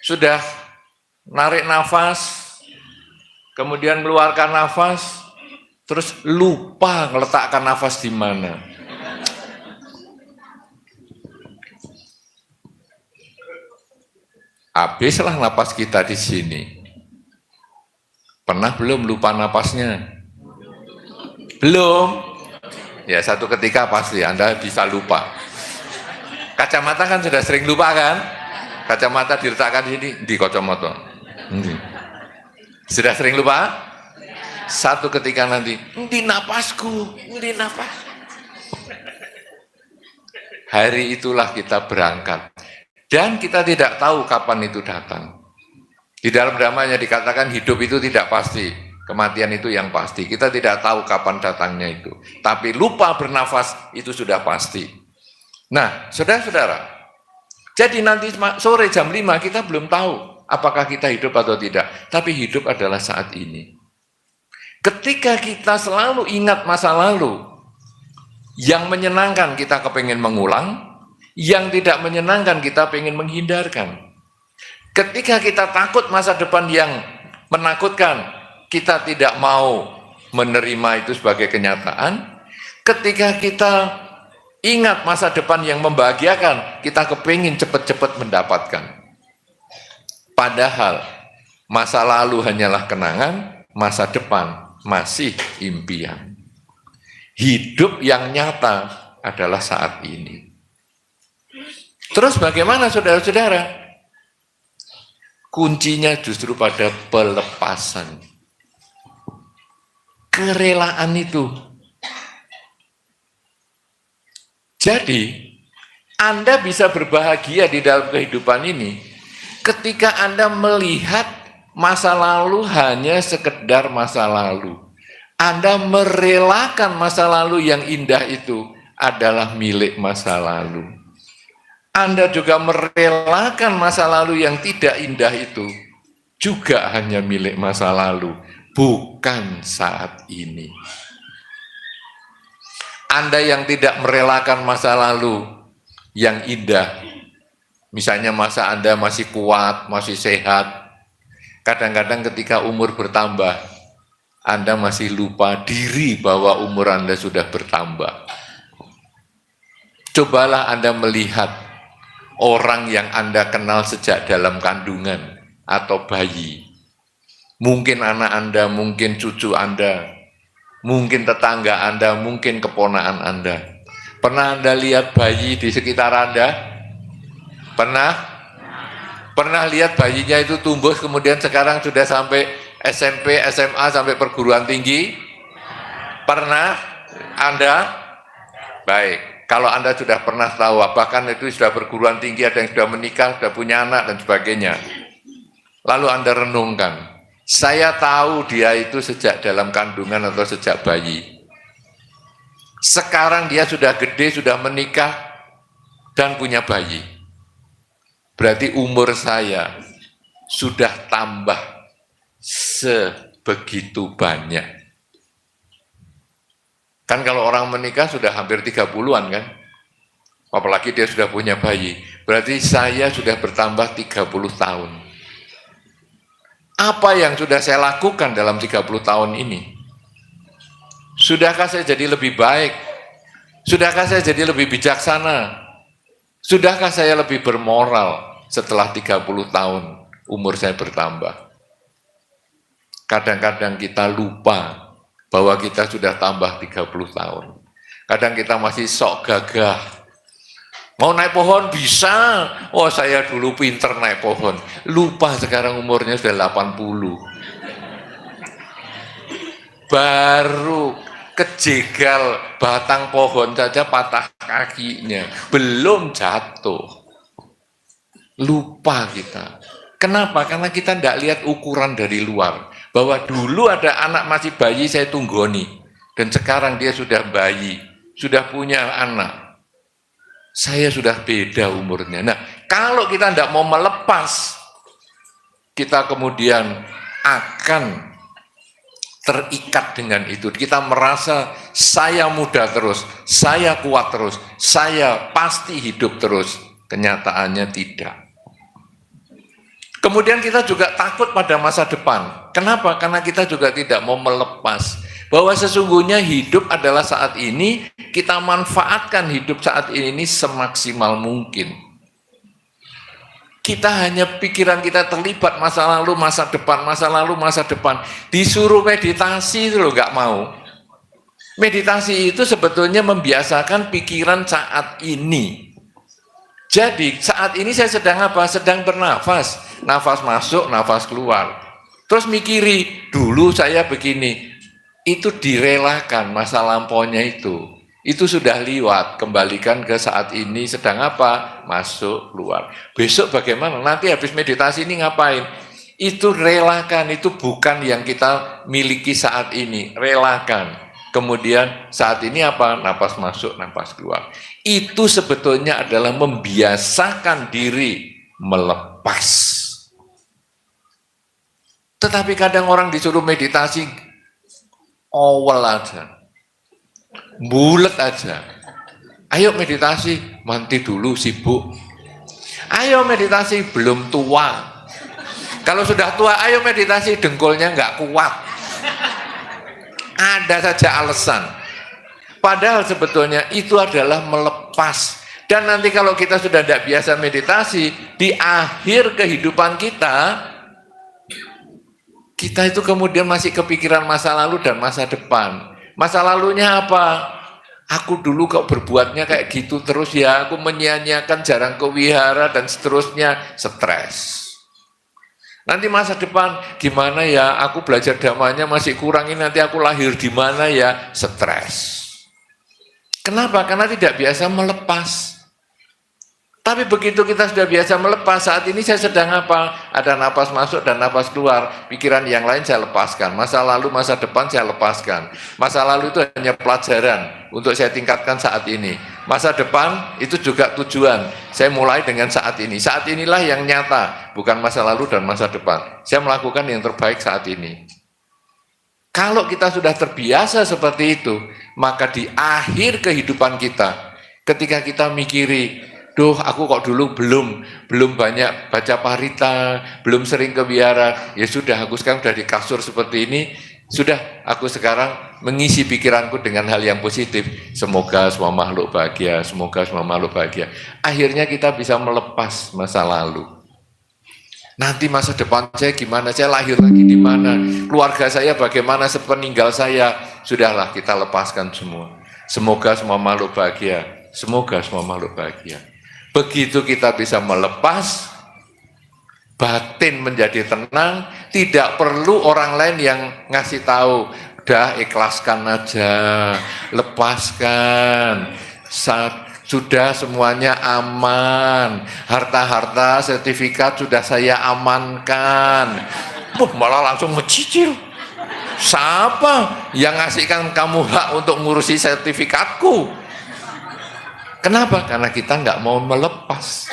sudah narik nafas, kemudian mengeluarkan nafas, terus lupa meletakkan nafas di mana. Habislah napas kita di sini. Pernah belum lupa napasnya? Belum? Ya satu ketika pasti Anda bisa lupa. Kacamata kan sudah sering lupa kan? Kacamata diletakkan di sini, di kacamata. Sudah sering lupa? Satu ketika nanti, di napasku, di napas. Hari itulah kita berangkat. Dan kita tidak tahu kapan itu datang. Di dalam dhamanya dikatakan hidup itu tidak pasti, kematian itu yang pasti. Kita tidak tahu kapan datangnya itu. Tapi lupa bernafas itu sudah pasti. Nah, saudara-saudara, jadi nanti sore jam 5 kita belum tahu apakah kita hidup atau tidak. Tapi hidup adalah saat ini. Ketika kita selalu ingat masa lalu, yang menyenangkan kita kepengen mengulang, yang tidak menyenangkan kita pengen menghindarkan. Ketika kita takut masa depan yang menakutkan, kita tidak mau menerima itu sebagai kenyataan. Ketika kita ingat masa depan yang membahagiakan, kita kepingin cepat-cepat mendapatkan. Padahal masa lalu hanyalah kenangan, masa depan masih impian. Hidup yang nyata adalah saat ini. Terus bagaimana saudara-saudara? Kuncinya justru pada pelepasan. Kerelaan itu. Jadi, Anda bisa berbahagia di dalam kehidupan ini ketika Anda melihat masa lalu hanya sekedar masa lalu. Anda merelakan masa lalu yang indah itu adalah milik masa lalu. Anda juga merelakan masa lalu yang tidak indah itu juga hanya milik masa lalu, bukan saat ini. Anda yang tidak merelakan masa lalu yang indah, misalnya masa Anda masih kuat, masih sehat, kadang-kadang ketika umur bertambah, Anda masih lupa diri bahwa umur Anda sudah bertambah. Cobalah Anda melihat orang yang Anda kenal sejak dalam kandungan atau bayi. Mungkin anak Anda, mungkin cucu Anda, mungkin tetangga Anda, mungkin keponakan Anda. Pernah Anda lihat bayi di sekitar Anda? Pernah? Pernah lihat bayinya itu tumbuh kemudian sekarang sudah sampai SMP, SMA, sampai perguruan tinggi? Pernah? Anda? Baik, kalau Anda sudah pernah tahu, bahkan itu sudah perguruan tinggi, ada yang sudah menikah, sudah punya anak dan sebagainya. Lalu Anda renungkan, saya tahu dia itu sejak dalam kandungan atau sejak bayi. Sekarang dia sudah gede, sudah menikah, dan punya bayi. Berarti umur saya sudah tambah sebegitu banyak. Kan kalau orang menikah sudah hampir 30-an kan? Apalagi dia sudah punya bayi. Berarti saya sudah bertambah 30 tahun. Apa yang sudah saya lakukan dalam 30 tahun ini? Sudahkah saya jadi lebih baik? Sudahkah saya jadi lebih bijaksana? Sudahkah saya lebih bermoral setelah 30 tahun umur saya bertambah? Kadang-kadang kita lupa bahwa kita sudah tambah 30 tahun. Kadang kita masih sok gagah. Mau naik pohon bisa. Oh, saya dulu pinter naik pohon. Lupa sekarang umurnya sudah 80. Baru kejegal batang pohon saja patah kakinya. Belum jatuh. Lupa kita. Kenapa? Karena kita tidak lihat ukuran dari luar. Bahwa dulu ada anak masih bayi saya tunggoni. Dan sekarang dia sudah bayi. Sudah punya anak. Saya sudah beda umurnya. Nah, kalau kita tidak mau melepas, kita kemudian akan terikat dengan itu. Kita merasa saya muda terus, saya kuat terus, saya pasti hidup terus. Kenyataannya tidak. Kemudian kita juga takut pada masa depan. Kenapa? Karena kita juga tidak mau melepas bahwa sesungguhnya hidup adalah saat ini, kita manfaatkan hidup saat ini semaksimal mungkin. Kita hanya pikiran kita terlibat masa lalu, masa depan, masa lalu, masa depan. Disuruh meditasi itu loh nggak mau. Meditasi itu sebetulnya membiasakan pikiran saat ini. Jadi saat ini saya sedang apa? Sedang bernafas. Nafas masuk, nafas keluar. Terus mikiri, dulu saya begini. Itu direlakan masa lampaunya itu. Itu sudah liwat, kembalikan ke saat ini sedang apa? Masuk, keluar. Besok bagaimana? Nanti habis meditasi ini ngapain? Itu relakan, itu bukan yang kita miliki saat ini. Relakan. Kemudian saat ini apa? Napas masuk, napas keluar. Itu sebetulnya adalah membiasakan diri melepas. Tetapi kadang orang disuruh meditasi, awal aja. Bulet aja. Ayo meditasi, nanti dulu sibuk. Ayo meditasi, belum tua. Kalau sudah tua, ayo meditasi, dengkulnya nggak kuat. Ada saja alasan. Padahal sebetulnya itu adalah melepas. Dan nanti kalau kita sudah tidak biasa meditasi, di akhir kehidupan kita itu kemudian masih kepikiran masa lalu dan masa depan. Masa lalunya apa? Aku dulu kok berbuatnya kayak gitu terus ya, aku menyia-nyiakan, jarang ke wihara dan seterusnya, stres. Nanti masa depan gimana ya, aku belajar dhamanya masih kurang, ini nanti aku lahir di mana ya, stres. Kenapa? Karena tidak biasa melepas. Tapi begitu kita sudah biasa melepas, saat ini saya sedang apa? Ada napas masuk dan napas keluar. Pikiran yang lain saya lepaskan. Masa lalu, masa depan saya lepaskan. Masa lalu itu hanya pelajaran untuk saya tingkatkan saat ini. Masa depan itu juga tujuan. Saya mulai dengan saat ini. Saat inilah yang nyata, bukan masa lalu dan masa depan. Saya melakukan yang terbaik saat ini. Kalau kita sudah terbiasa seperti itu, maka di akhir kehidupan kita, ketika kita mikiri, duh aku kok dulu belum banyak baca parita, belum sering ke wihara, ya sudah aku sekarang sudah di kasur seperti ini, sudah aku sekarang mengisi pikiranku dengan hal yang positif. Semoga semua makhluk bahagia, semoga semua makhluk bahagia. Akhirnya kita bisa melepas masa lalu. Nanti masa depan saya gimana, saya lahir lagi di mana, keluarga saya bagaimana sepeninggal saya, sudahlah kita lepaskan semua. Semoga semua makhluk bahagia, semoga semua makhluk bahagia. Begitu kita bisa melepas, batin menjadi tenang, tidak perlu orang lain yang ngasih tahu, udah ikhlaskan aja, lepaskan, sudah semuanya aman, harta-harta sertifikat sudah saya amankan. Malah langsung mencicil. Siapa yang ngasihkan kamu hak untuk ngurusi sertifikatku? Kenapa? Karena kita nggak mau melepas.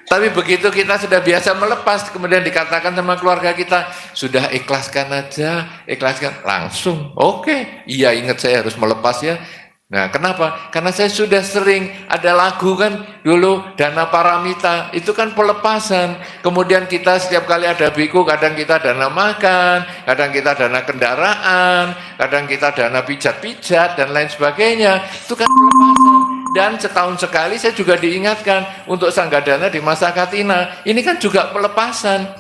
Tapi begitu kita sudah biasa melepas, kemudian dikatakan sama keluarga kita, sudah ikhlaskan aja, ikhlaskan, langsung, oke, iya ingat saya harus melepas ya. Nah kenapa? Karena saya sudah sering, ada lagu kan dulu, Dana Paramita, itu kan pelepasan. Kemudian kita setiap kali ada biku, kadang kita dana makan, kadang kita dana kendaraan, kadang kita dana pijat-pijat, dan lain sebagainya. Itu kan pelepasan. Dan setahun sekali saya juga diingatkan untuk Sanggadana di masa Katina. Ini kan juga pelepasan.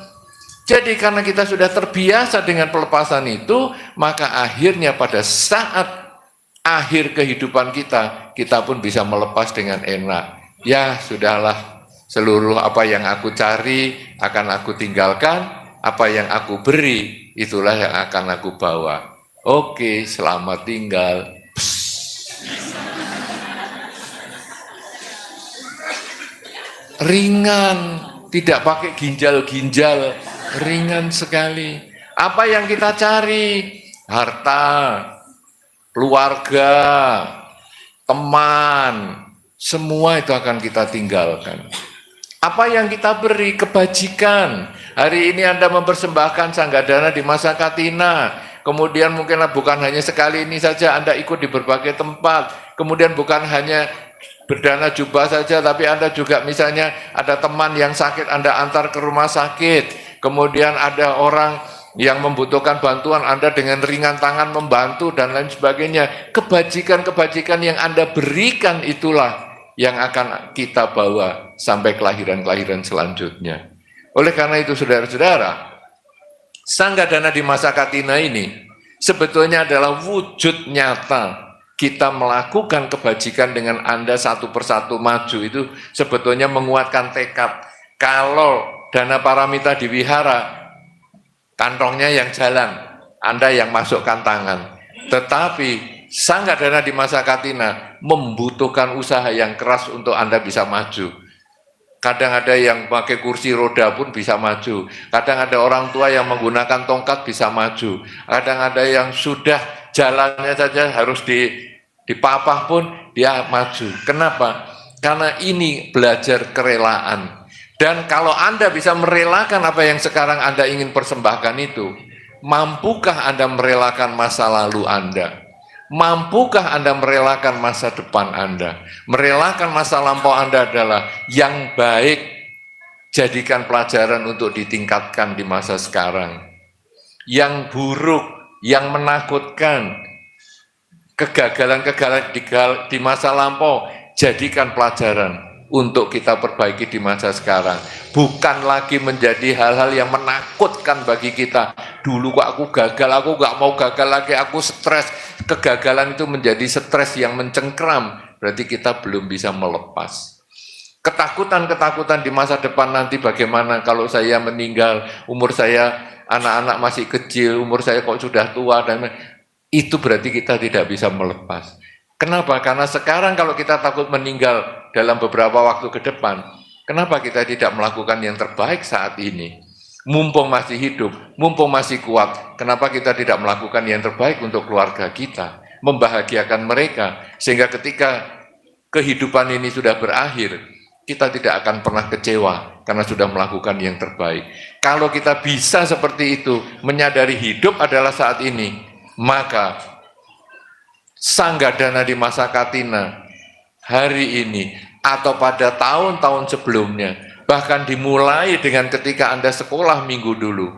Jadi karena kita sudah terbiasa dengan pelepasan itu, maka akhirnya pada saat akhir kehidupan kita pun bisa melepas dengan enak. Ya sudahlah, seluruh apa yang aku cari akan aku tinggalkan, apa yang aku beri itulah yang akan aku bawa. Oke, selamat tinggal. Ringan, tidak pakai ginjal-ginjal, ringan sekali. Apa yang kita cari? Harta, keluarga, teman, semua itu akan kita tinggalkan. Apa yang kita beri? Kebajikan. Hari ini Anda mempersembahkan Sanggadana di masa Katina, kemudian mungkin bukan hanya sekali ini saja Anda ikut di berbagai tempat, kemudian bukan hanya berdana jubah saja, tapi Anda juga misalnya ada teman yang sakit, Anda antar ke rumah sakit, kemudian ada orang yang membutuhkan bantuan, Anda dengan ringan tangan membantu dan lain sebagainya. Kebajikan-kebajikan yang Anda berikan itulah yang akan kita bawa sampai kelahiran-kelahiran selanjutnya. Oleh karena itu saudara-saudara, Sanggadana di masa Katina ini sebetulnya adalah wujud nyata kita melakukan kebajikan dengan Anda satu persatu maju. Itu sebetulnya menguatkan tekad. Kalau Dana Paramita di wihara, kantongnya yang jalan, Anda yang masukkan tangan. Tetapi Sanggadana di masa Katina membutuhkan usaha yang keras untuk Anda bisa maju. Kadang ada yang pakai kursi roda pun bisa maju. Kadang ada orang tua yang menggunakan tongkat bisa maju. Kadang ada yang sudah jalannya saja harus dipapah pun dia maju. Kenapa? Karena ini belajar kerelaan. Dan kalau Anda bisa merelakan apa yang sekarang Anda ingin persembahkan itu, mampukah Anda merelakan masa lalu Anda? Mampukah Anda merelakan masa depan Anda? Merelakan masa lampau Anda adalah yang baik, jadikan pelajaran untuk ditingkatkan di masa sekarang. Yang buruk, yang menakutkan, kegagalan-kegagalan di masa lampau, jadikan pelajaran untuk kita perbaiki di masa sekarang. Bukan lagi menjadi hal-hal yang menakutkan bagi kita. Dulu kok aku gagal, aku gak mau gagal lagi, aku stres. Kegagalan itu menjadi stres yang mencengkram, berarti kita belum bisa melepas. Ketakutan-ketakutan di masa depan nanti bagaimana kalau saya meninggal, umur saya, anak-anak masih kecil, umur saya kok sudah tua, dan itu berarti kita tidak bisa melepas. Kenapa? Karena sekarang kalau kita takut meninggal dalam beberapa waktu ke depan, kenapa kita tidak melakukan yang terbaik saat ini? Mumpung masih hidup, mumpung masih kuat, kenapa kita tidak melakukan yang terbaik untuk keluarga kita, membahagiakan mereka, sehingga ketika kehidupan ini sudah berakhir, kita tidak akan pernah kecewa karena sudah melakukan yang terbaik. Kalau kita bisa seperti itu, menyadari hidup adalah saat ini, Maka Sanggadana di masa Katina hari ini atau pada tahun-tahun sebelumnya, bahkan dimulai dengan ketika Anda sekolah minggu dulu,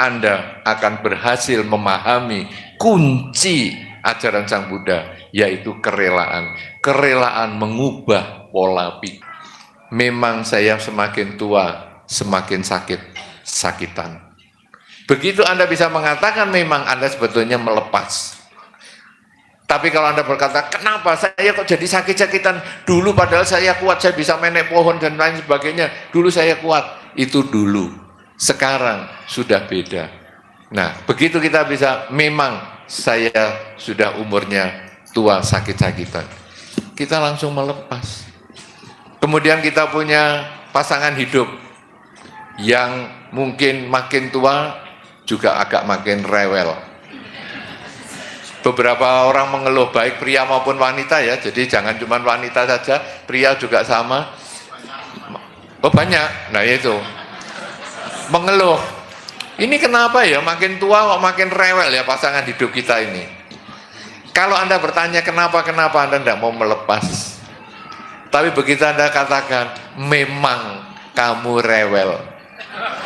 Anda akan berhasil memahami kunci ajaran Sang Buddha, yaitu kerelaan. Kerelaan mengubah pola pikir. Memang saya semakin tua, semakin sakitan. Begitu Anda bisa mengatakan memang Anda sebetulnya melepas. Tapi kalau Anda berkata, kenapa saya kok jadi sakit-sakitan? Dulu padahal saya kuat, saya bisa menek pohon dan lain sebagainya. Dulu saya kuat. Itu dulu. Sekarang sudah beda. Nah, begitu kita bisa, memang saya sudah umurnya tua, sakit-sakitan. Kita langsung melepas. Kemudian kita punya pasangan hidup yang mungkin makin tua juga agak makin rewel. Beberapa orang mengeluh, baik pria maupun wanita ya, jadi jangan cuma wanita saja, pria juga sama. Oh banyak, nah itu mengeluh. Ini kenapa ya, makin tua kok makin rewel ya pasangan hidup kita ini. Kalau Anda bertanya kenapa Anda tidak mau melepas. Tapi begitu Anda katakan, memang kamu rewel,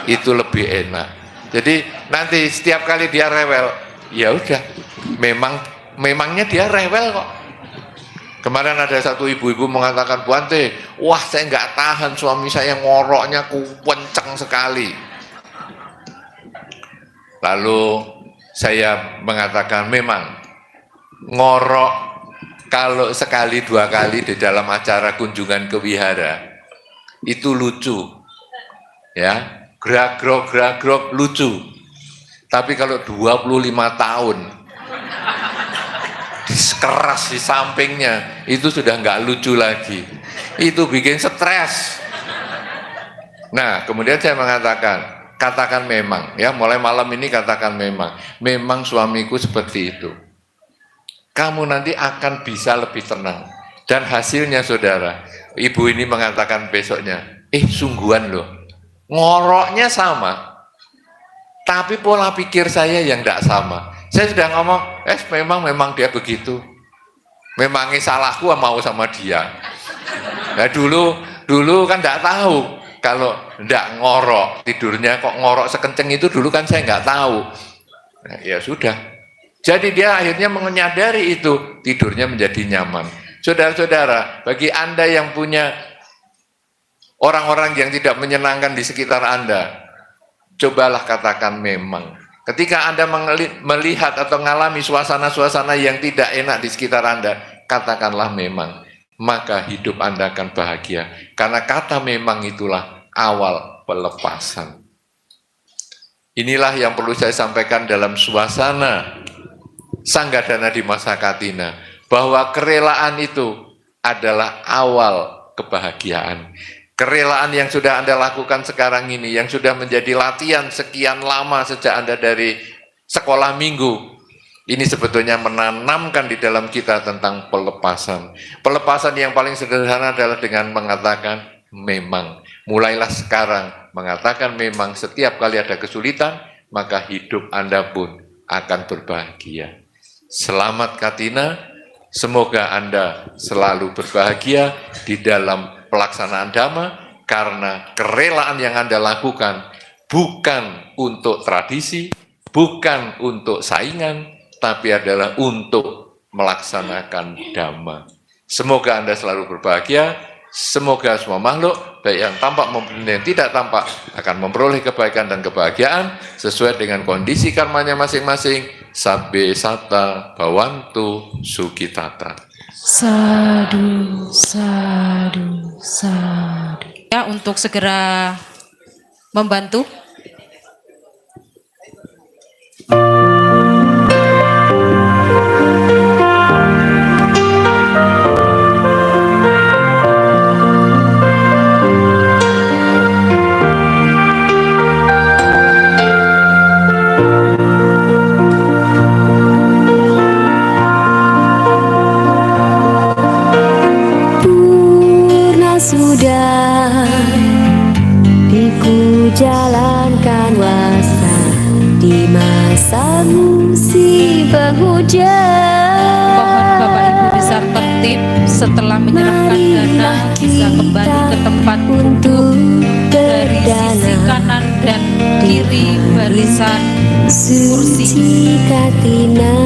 itu lebih enak. Jadi nanti setiap kali dia rewel, ya udah, memangnya dia rewel kok. Kemarin ada satu ibu-ibu mengatakan, Buante, wah saya nggak tahan, suami saya ngoroknya kenceng sekali. Lalu saya mengatakan, memang ngorok kalau sekali dua kali di dalam acara kunjungan ke wihara itu lucu, ya, gerak-grok lucu. Tapi kalau 25 tahun keras di sampingnya, itu sudah nggak lucu lagi. Itu bikin stres. Nah, kemudian saya mengatakan, katakan memang, ya, mulai malam ini katakan memang suamiku seperti itu. Kamu nanti akan bisa lebih tenang. Dan hasilnya saudara, ibu ini mengatakan besoknya, sungguhan loh, ngoroknya sama, tapi pola pikir saya yang tidak sama. Saya sudah ngomong, memang dia begitu. Memangnya salahku mau sama dia. Nah dulu kan tidak tahu kalau tidak ngorok, tidurnya kok ngorok sekenceng itu dulu kan saya nggak tahu. Nah, ya sudah. Jadi dia akhirnya menyadari itu, tidurnya menjadi nyaman. Saudara-saudara, bagi Anda yang punya orang-orang yang tidak menyenangkan di sekitar Anda, cobalah katakan memang. Ketika Anda melihat atau mengalami suasana-suasana yang tidak enak di sekitar Anda, katakanlah memang. Maka hidup Anda akan bahagia. Karena kata memang itulah awal pelepasan. Inilah yang perlu saya sampaikan dalam suasana Sanggadana di masa Katina. Bahwa kerelaan itu adalah awal kebahagiaan. Kerelaan yang sudah Anda lakukan sekarang ini, yang sudah menjadi latihan sekian lama sejak Anda dari sekolah minggu, ini sebetulnya menanamkan di dalam kita tentang pelepasan. Pelepasan yang paling sederhana adalah dengan mengatakan memang. Mulailah sekarang mengatakan memang. Setiap kali ada kesulitan, maka hidup Anda pun akan berbahagia. Selamat Katina, semoga Anda selalu berbahagia di dalam pelaksanaan Dhamma, karena kerelaan yang Anda lakukan bukan untuk tradisi, bukan untuk saingan, tapi adalah untuk melaksanakan Dhamma. Semoga Anda selalu berbahagia, semoga semua makhluk, baik yang tampak maupun yang tidak tampak, akan memperoleh kebaikan dan kebahagiaan sesuai dengan kondisi karmanya masing-masing. Sabbe satta bhavantu sukhitata. Sadu, sadu, sadu. Ya, untuk segera membantu. Sudah diku jalankan wasa di masa musim penghujan. Mohon Bapak Ibu bisa tertib setelah menyerahkan dana, bisa kembali ke tempat duduk dari sisi kanan dan kiri barisan kursi. Suci Katina,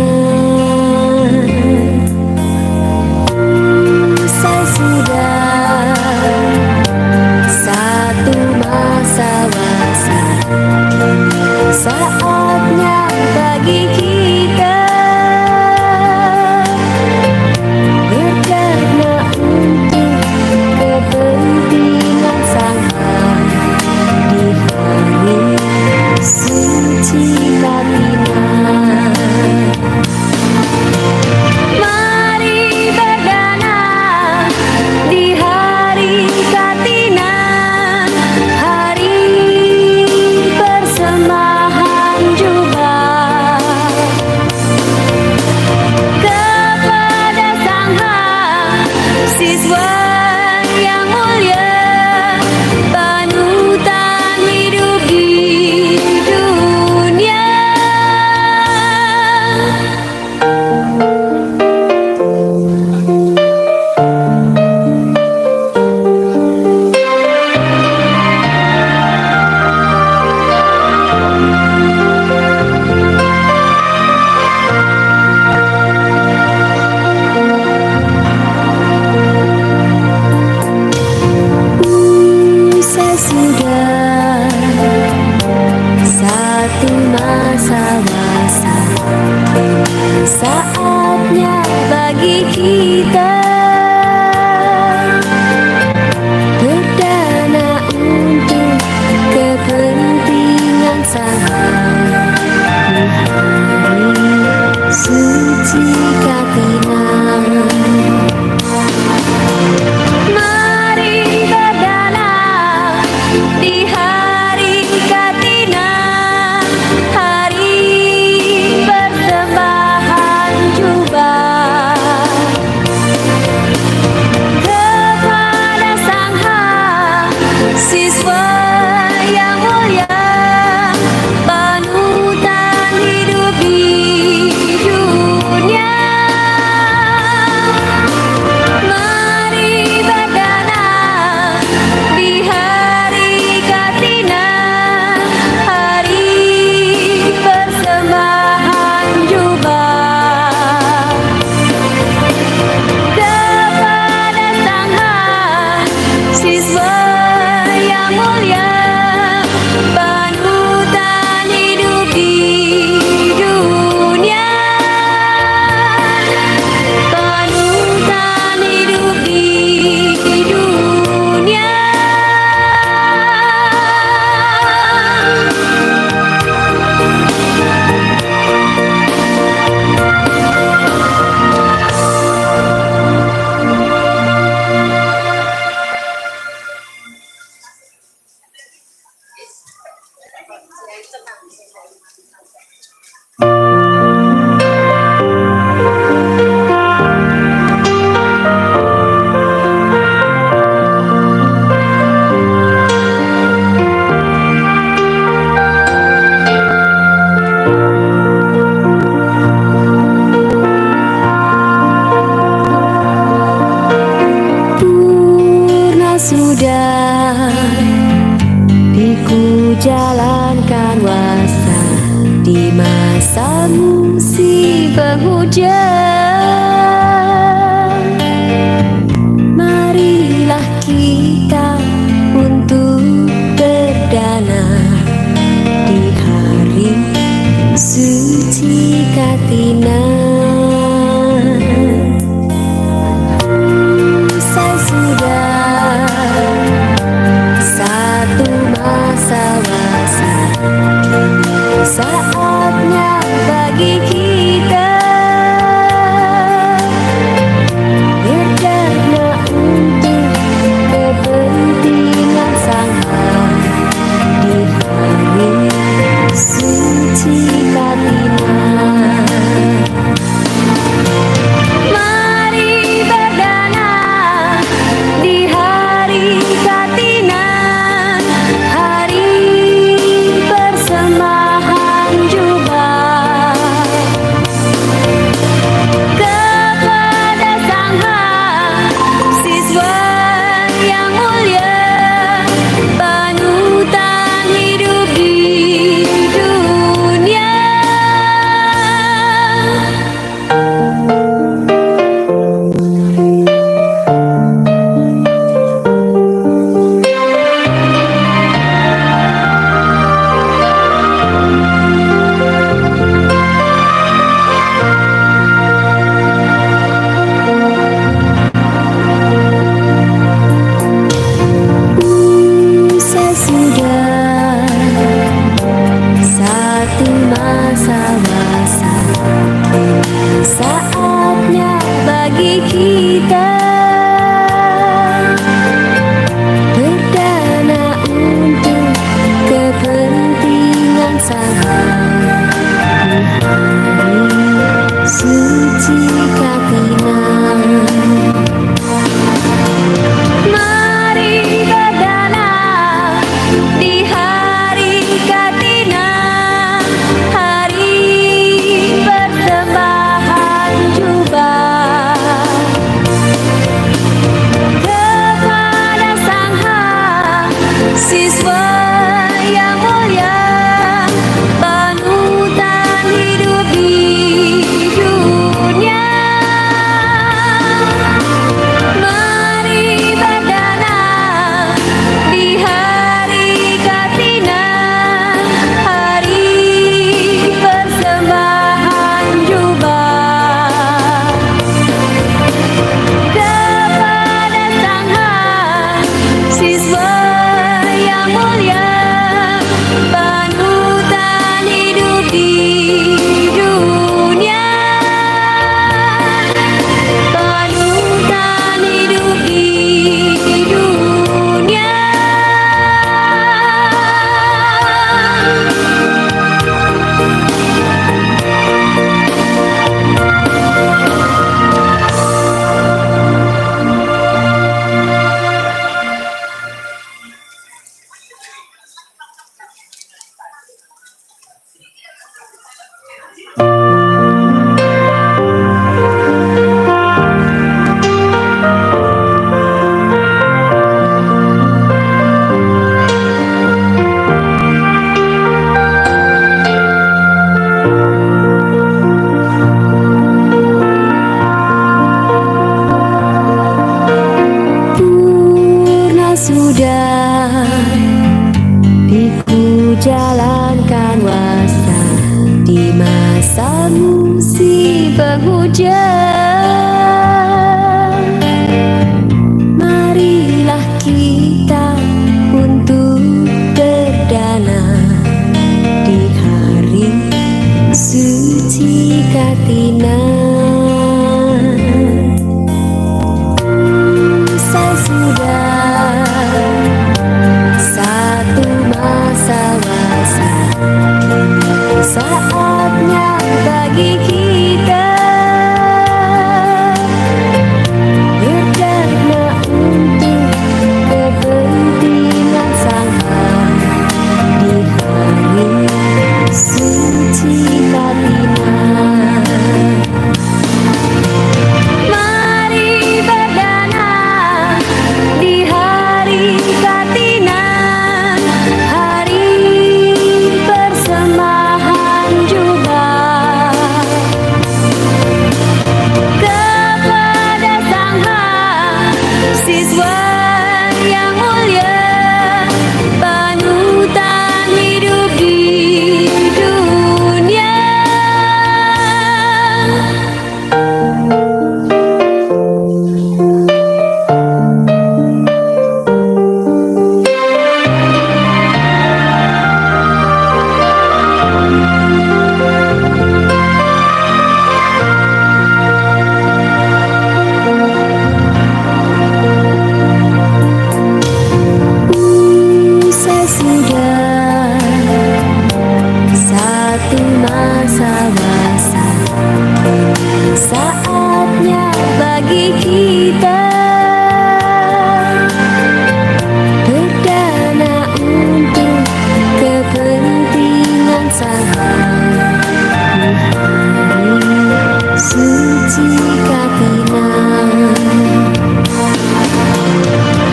saya sudah satu masa-masa, saatnya bagi kita berdana untuk kepentingan sama di hari suci Katina. Mari berdana di hari Katina, hari persembahan jubah kepada Sang Siswa yang mulia, panutan hidup di dunia. Saya sudah satu masa-masa, saatnya bagi kita berdana untuk kepentingan sama di hari suci Katina. Mari berdana di hari Katina, hari persembahan jubah kepada Sang Siswa yang mulia, panutan hidup di dunia. Mari berdana di hari Katina, hari persembahan jubah kepada Sang Siswa yang mulia, panutan hidup di dunia, panutan hidup di dunia. Purna sudah ku jalankan wasa di masa musim penghujan. Marilah kita untuk berdana di hari suci Katina. Saya sudah satu masa-masa, saatnya bagi kita siswa yang mulia, panutan hidup di dunia. Mari berdana di hari Katina, hari persembahan jubah kepada Sang siswa yang mulia, panutan hidup di dunia, panutan hidup di dunia. Purna sudah diku jalankan wasa di masa musim penghujan. Marilah kita untuk berdana di hari suci Katina. Usai sudah satu masa-masa, saatnya bagi kita berdana untuk kepentingan Sang Hyang di hari suci Katina. Mari berdana di hari Katina, hari persembahan jubah kepada Sang siswa yang mulia, panutan hidup di dunia. Usai sudah satu masa-masa, saatnya bagi kita berdana untuk kepentingan Sang Hyang di hari suci Katina.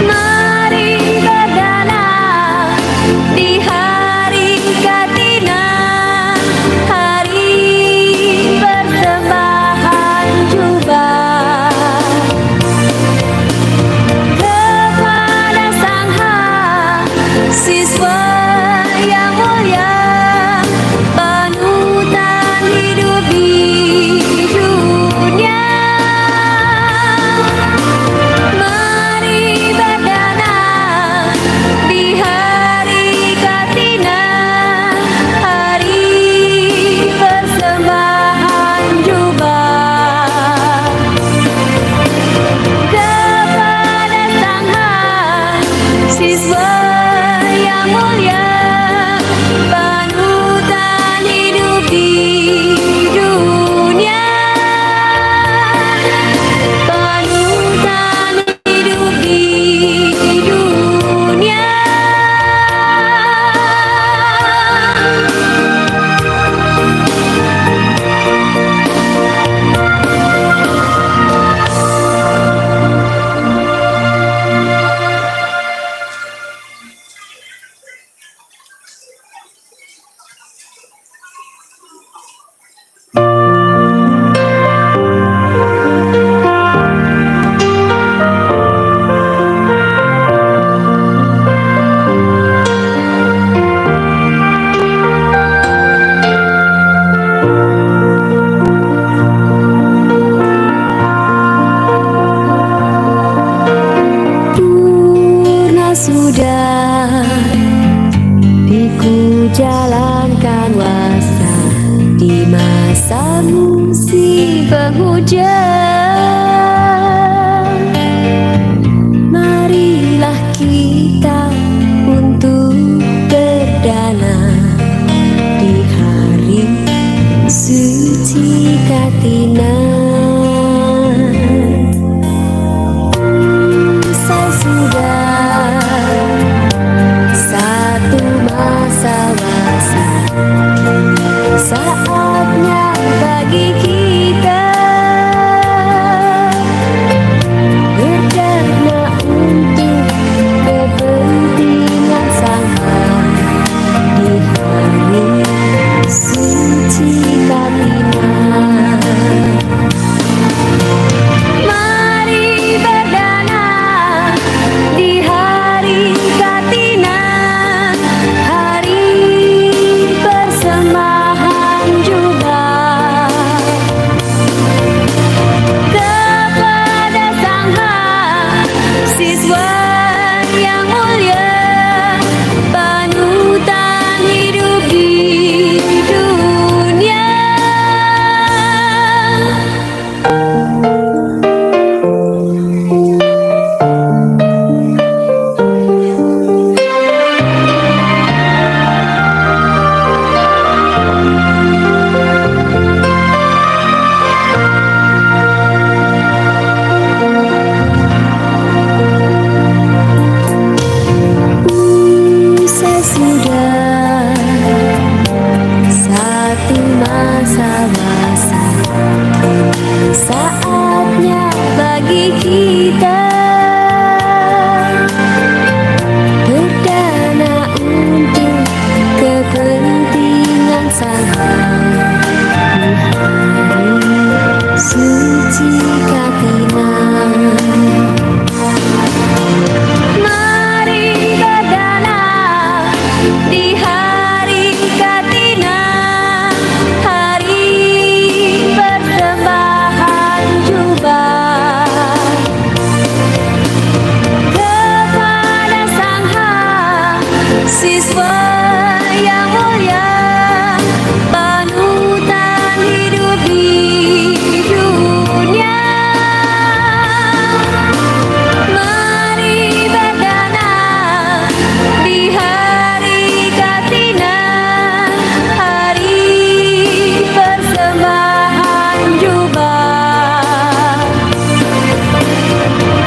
Mari berdana di hari Katina, hari persembahan jubah kepada Sang siswa yang mulia, panutan hidup di dunia. Mari berdana di hari Katina, hari persembahan jubah kepada Sang siswa yang mulia, panutan hidup di dunia, panutan hidup di dunia. ku jalankan wasa di masa musim penghujan. Marilah kita untuk berdana di hari suci Katina. Usai sudah satu masa-masa, saatnya bagi kita berdana untuk kepentingan sang di hari suci Katina. Mari berdana di hari Katina, hari persembahan jubah kepada Sang Siswa yang mulia, panutan hidup di dunia. Usai sudah satu masa-masa, saatnya bagi kita berdana untuk kepentingan sang di hari suci Katina. Mari berdana di hari Katina, hari persembahan jubah kepada Sang Siswa yang mulia, panutan hidup di dunia. Mari berdana di hari Katina, hari persembahan jubah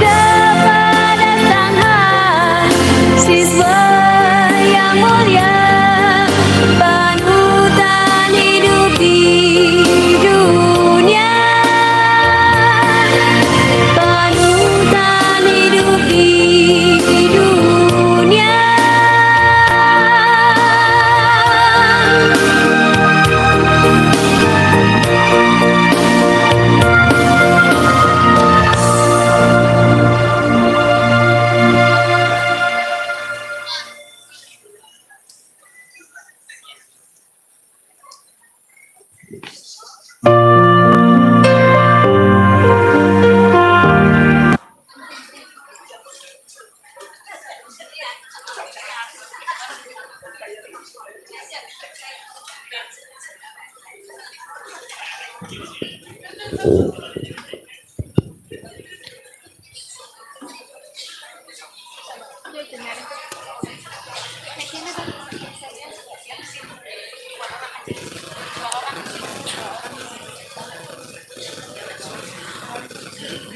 kepada Sang Siswa yang mulia, panutan hidup di dunia, panutan hidup di dunia.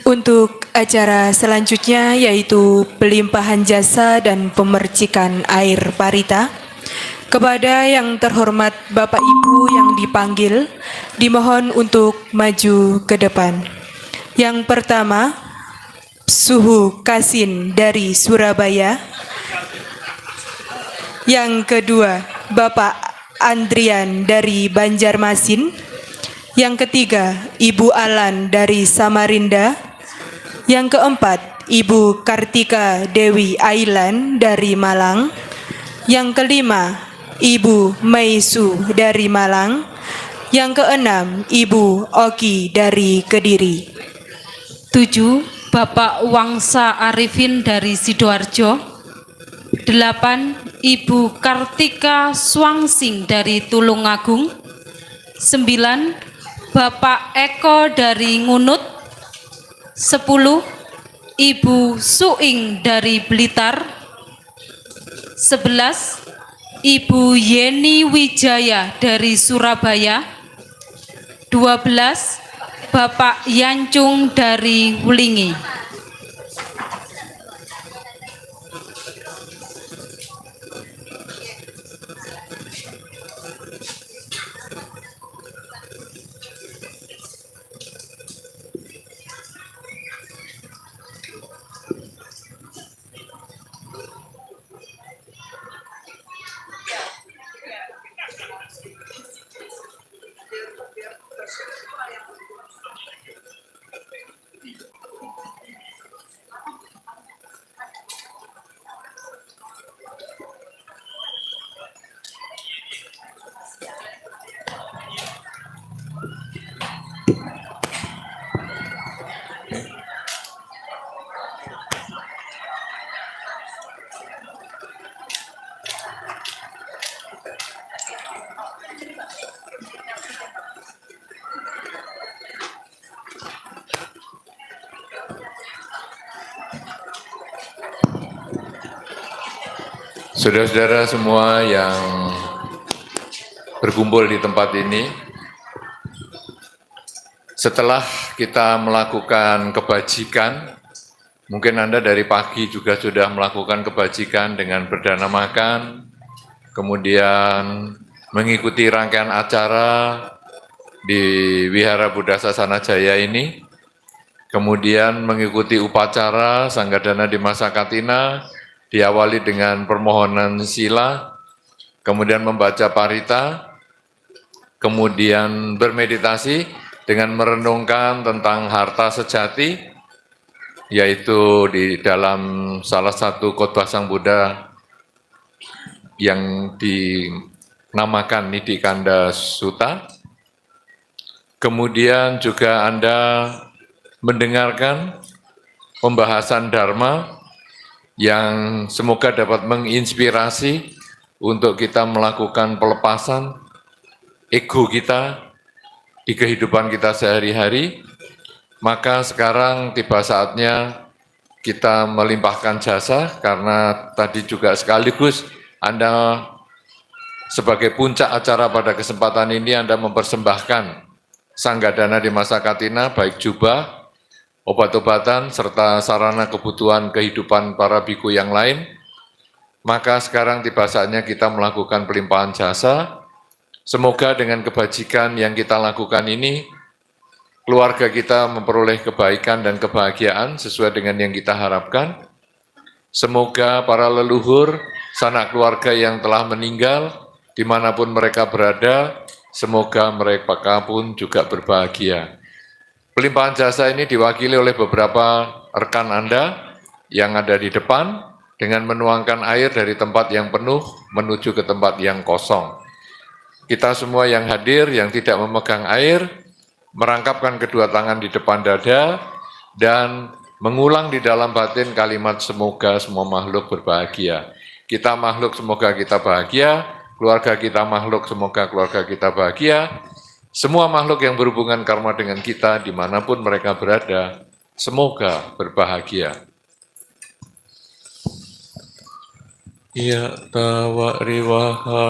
Untuk acara selanjutnya yaitu pelimpahan jasa dan pemercikan air parita. Kepada yang terhormat Bapak Ibu yang dipanggil, dimohon untuk maju ke depan. Yang pertama, Suhu Kasin dari Surabaya. Yang kedua, Bapak Andrian dari Banjarmasin. Yang ketiga, Ibu Alan dari Samarinda. Yang keempat, Ibu Kartika Dewi Ailan dari Malang. Yang kelima, Ibu Maisu dari Malang. Yang keenam, Ibu Oki dari Kediri. 7. Bapak Wangsa Arifin dari Sidoarjo. 8. Ibu Kartika Swangsing dari Tulungagung. 9. Bapak Eko dari Ngunut. 10. Ibu Suing dari Blitar. 11. Ibu Yeni Wijaya dari Surabaya. 12. Bapak Yancung dari Wulingi. Saudara-saudara semua yang berkumpul di tempat ini, setelah kita melakukan kebajikan, mungkin Anda dari pagi juga sudah melakukan kebajikan dengan berdana makan, kemudian mengikuti rangkaian acara di Wihara Buddha Sasana Jaya ini, kemudian mengikuti upacara Sanggadana di Masa Katina, diawali dengan permohonan sila, kemudian membaca parita, kemudian bermeditasi dengan merenungkan tentang harta sejati, yaitu di dalam salah satu khotbah Sang Buddha yang dinamakan Nidikanda Sutta. Kemudian juga Anda mendengarkan pembahasan Dharma yang semoga dapat menginspirasi untuk kita melakukan pelepasan ego kita di kehidupan kita sehari-hari. Maka sekarang tiba saatnya kita melimpahkan jasa, karena tadi juga sekaligus Anda sebagai puncak acara pada kesempatan ini Anda mempersembahkan Sanggadana di Masa Katina, baik jubah, obat-obatan, serta sarana kebutuhan kehidupan para biku yang lain. Maka sekarang tiba saatnya kita melakukan pelimpahan jasa. Semoga dengan kebajikan yang kita lakukan ini, keluarga kita memperoleh kebaikan dan kebahagiaan sesuai dengan yang kita harapkan. Semoga para leluhur, sanak keluarga yang telah meninggal, dimanapun mereka berada, semoga mereka pun juga berbahagia. Pelimpahan jasa ini diwakili oleh beberapa rekan Anda yang ada di depan dengan menuangkan air dari tempat yang penuh menuju ke tempat yang kosong. Kita semua yang hadir yang tidak memegang air, merangkapkan kedua tangan di depan dada dan mengulang di dalam batin kalimat semoga semua makhluk berbahagia. Kita makhluk semoga kita bahagia, keluarga kita makhluk semoga keluarga kita bahagia. Semua makhluk yang berhubungan karma dengan kita, dimanapun mereka berada, semoga berbahagia. Ya tawa riwaha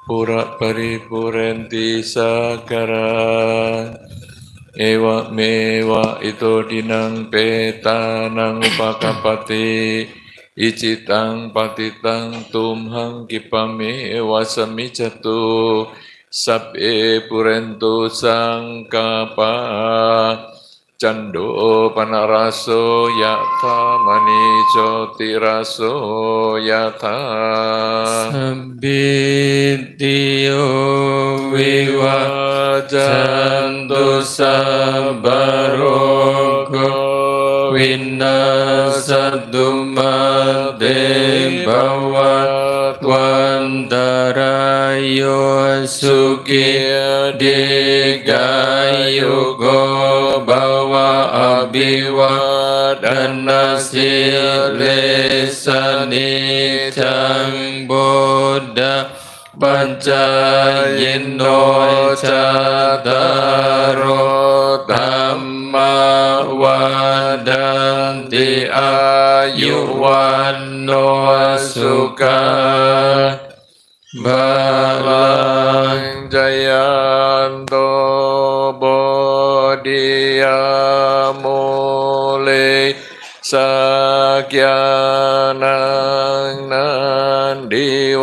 pura paripurenti sagara ewa mewa ito dinang petanang upakapati icitang patitang tumhang kipame wasami jatuh Sab'e purento sangkapa cando panaraso yata manico tiraso yata Sabitiyo viwajantu sabarogo vinasatu made bawat wantarayo suki digayugo bawa abiwa dan nasile sani Buddha Pancayino Cattaro Dhamma Wadanti Ayuwanno Sukha Balang Jayanto Bodhiya Mule Sakyanang Nandiwadano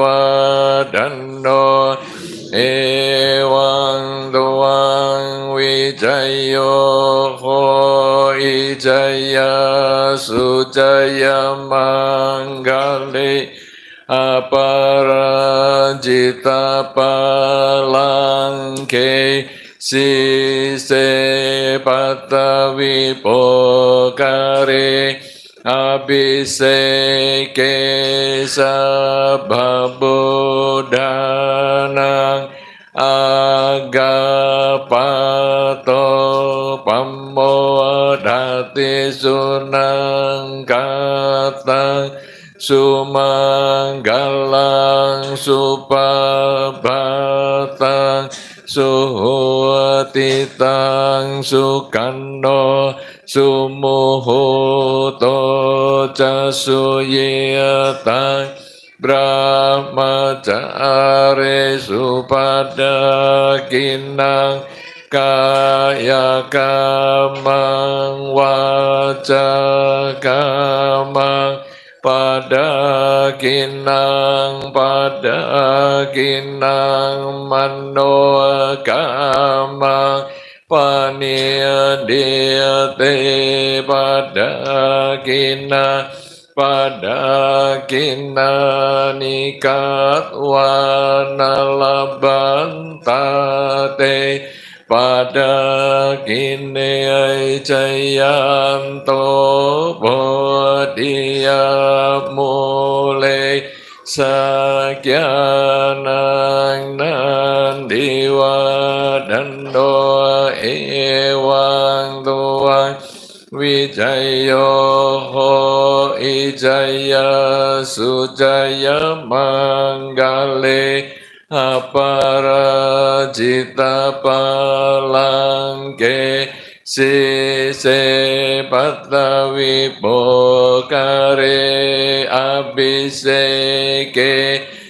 Ewang Tuang Wijayo Ho Ijaya Sujaya Manggali Aparajita Palangke Sise Patavi Pokare Abhiseke Sabhabodhanang Agapato Pamodhati Sunang Katang Sumanggalang Supabhatang Suhutitang Sukano Sumuhuto Casuyatang Brahmacare Supadakinang Kaya kamang waca kamang Padakinang mano kamang Paniyadiyate padakina nikat wanalabantate padakine jayanto bodhiya mule sakyanang nandiwadando ewang tuang Wijayo ho ijaya sujaya manggale aparajita palangke sise patavi pokare abhiseke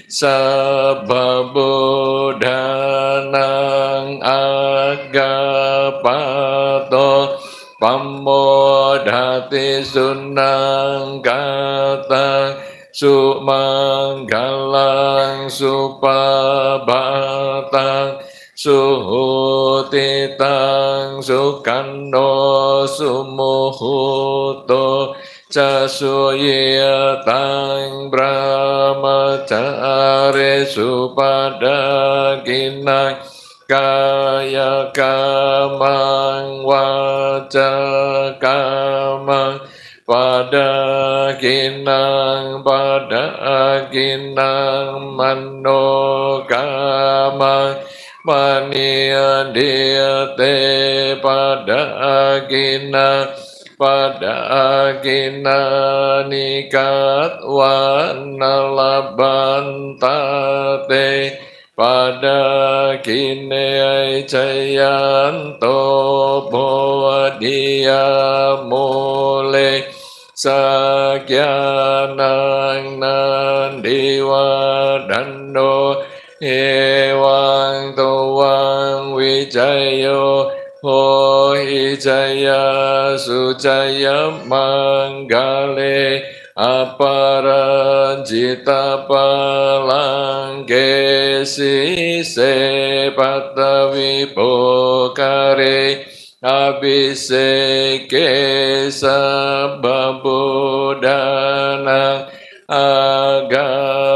sabhabodhanang agapato Pamodhati sunang katang sumanggalang supabhatang suhutitang sukano sumuhuto casuyatang brahmacare supadakinang Kaya kamang waca kamang padakinang mano kamang maniyadiyate padakina nikat wanalabantate Padakine jayanto bodhiya mule sakyanang nandiwadano ewang tuang wijayo ho ijaya sujaya manggale aparajita palangke sise patavi pokare abhiseke sabhabodhanang agapato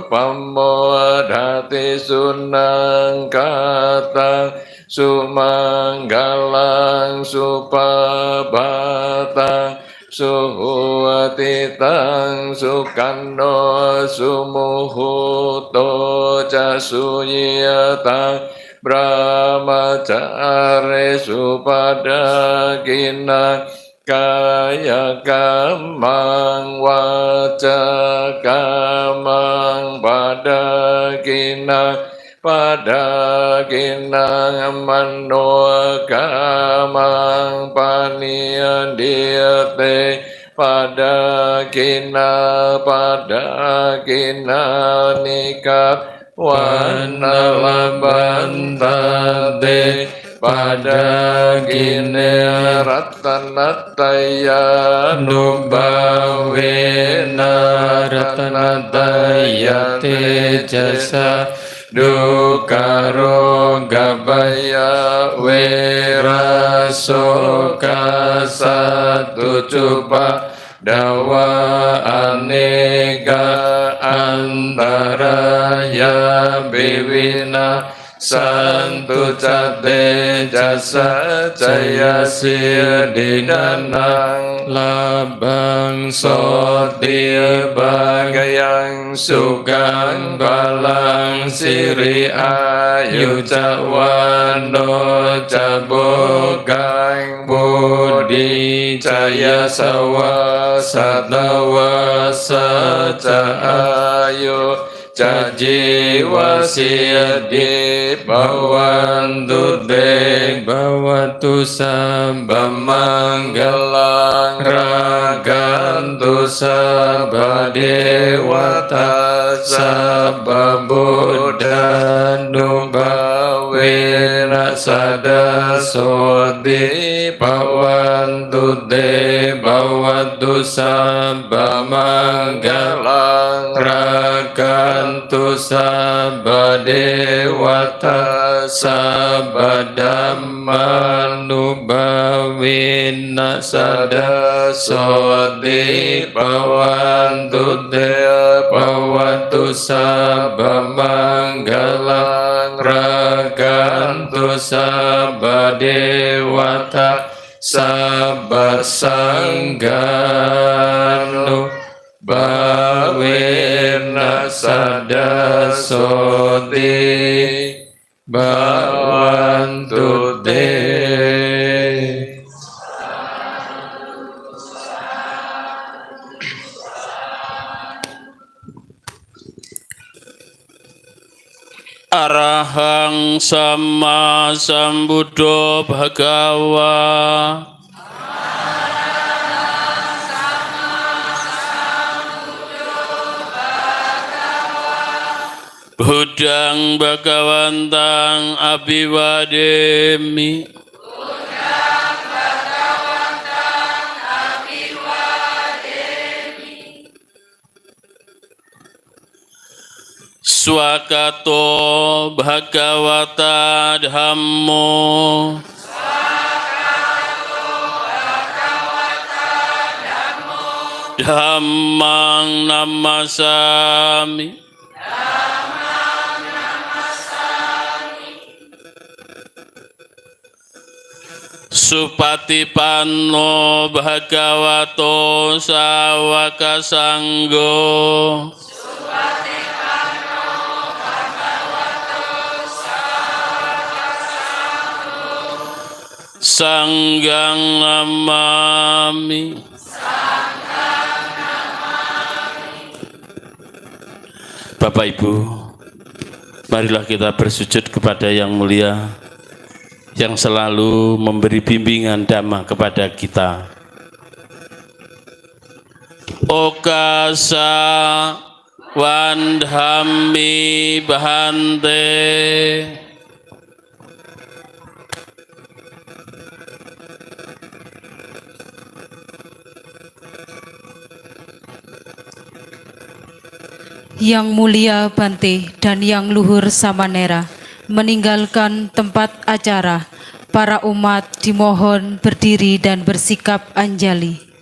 pamodhati sunang katang sumanggalang supabhatang suhuatitang sukano sumuhuto casuyatang brahmacare supadakinang กายกรรมังวาจากรรมังปาดากินังปาดากินังมโนกรรมังปานิยเดียเตปาดากินาปาดากินานิกัปวันนาลบันตาเตปาดากิเนรัตนัตตยานุบาเวนะรัตนัตตยเตจะสะดุการโรกบายเวราโสกาสัตตุจุปะดาวะอเนกาอันตรายาบิวินาสันตุจัตเตจัสสะจยเสียดินานังลาบังโสติบากยังสุขังบาลังสิริอายุจวันโนจะโบกังบุดีจยสวะสัตวะสัจอายุจะจีวสิดิภวันตุเตภวตุสัมปมังคลังรากันตุสัพพเทวตาสัพพบุตธานุภาเวนะสัดดาโสติภวันตุเตภวตุสัพพมังคลังรากันตุสัพพเทวตาสัพพธัมมานุภาเวนะสัดดาโสติภวันตุเตภวตุสัพพมังคลังรากันตุสัพพเทวตาสัพพสังฆานุภาเวนะสัดดาโสติภวันตุเตอะระหังสัมมาสัมพุทโธภะคะวาพุทธังภะคะวันตังอภิวาเดมิสวากาโตภะคะวะตาธัมโมธัมมังนัมมัสสามิสุปฏิปันโนภะคะวะโตสาวกสังโฆสังฆังนามามิ Bapak Ibu, marilah kita bersujud kepada Yang Mulia yang selalu memberi bimbingan dhamma kepada kita. Okasa wandhami bhante Yang Mulia Bante dan Yang Luhur Samanera meninggalkan tempat acara. Para umat dimohon berdiri dan bersikap anjali.